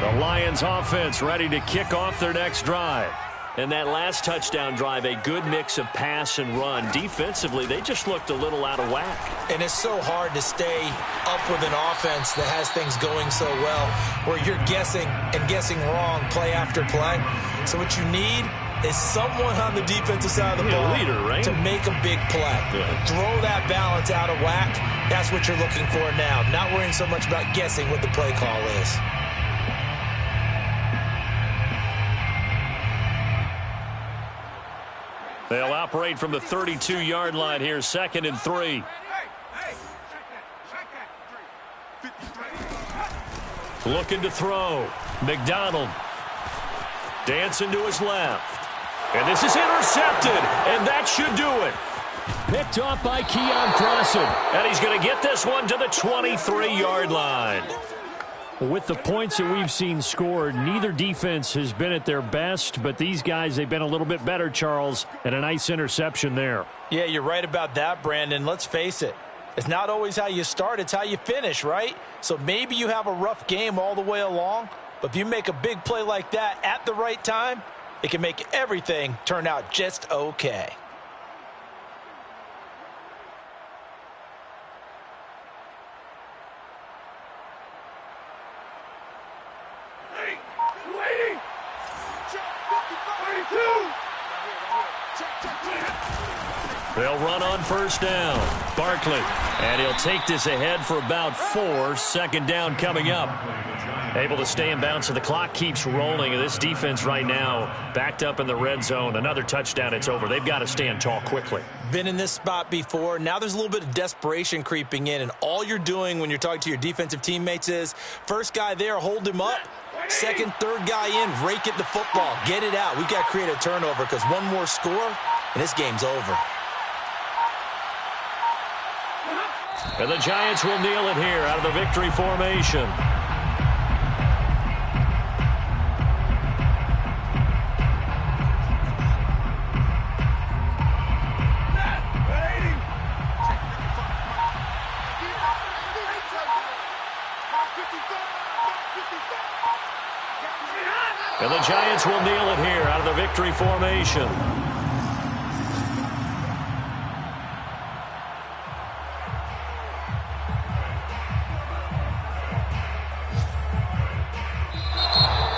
The Lions offense ready to kick off their next drive. And that last touchdown drive, a good mix of pass and run. Defensively, they just looked a little out of whack. And it's so hard to stay up with an offense that has things going so well, where you're guessing and guessing wrong play after play. So what you need is someone on the defensive side of the ball leader, right? to make a big play. Yeah. Throw that balance out of whack. That's what you're looking for now. Not worrying so much about guessing what the play call is. They'll operate from the 32-yard line here, 2nd and 3. Looking to throw. McDonald. Dancing to his left. And this is intercepted, and that should do it. Picked off by Keon Crossan. And he's going to get this one to the 23-yard line. With the points that we've seen scored, neither defense has been at their best, but these guys, they've been a little bit better, Charles, and a nice interception there. Yeah, you're right about that, Brandon. Let's face it. It's not always how you start, it's how you finish, right? So maybe you have a rough game all the way along, but if you make a big play like that at the right time, it can make everything turn out just okay. They'll run on first down. Barkley. And he'll take this ahead for about 4. Second down coming up. Able to stay in bounds, so the clock keeps rolling. And this defense right now backed up in the red zone. Another touchdown, it's over. They've got to stand tall quickly. Been in this spot before. Now there's a little bit of desperation creeping in. And all you're doing when you're talking to your defensive teammates is, first guy there, hold him up. Second, third guy in, rake at the football. Get it out. We've got to create a turnover because one more score, and this game's over. And the Giants will kneel it here out of the victory formation. And the Giants will kneel it here out of the victory formation.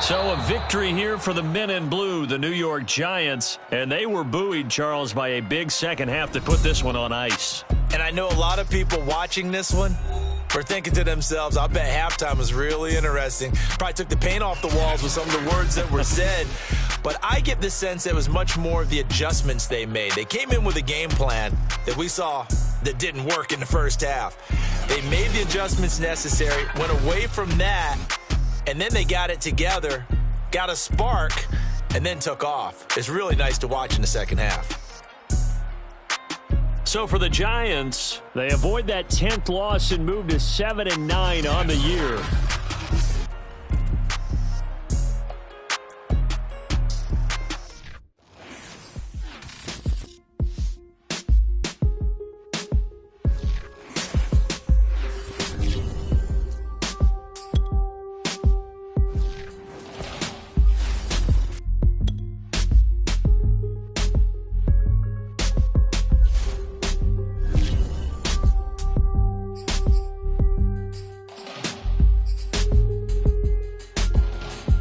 So a victory here for the men in blue, the New York Giants. And they were buoyed, Charles, by a big second half that put this one on ice. And I know a lot of people watching this one were thinking to themselves, I bet halftime was really interesting. Probably took the paint off the walls with some of the words that were said. But I get the sense it was much more of the adjustments they made. They came in with a game plan that we saw that didn't work in the first half. They made the adjustments necessary, went away from that, and then they got it together, got a spark, and then took off. It's really nice to watch in the second half. So for the Giants, they avoid that 10th loss and move to 7-9 on the year.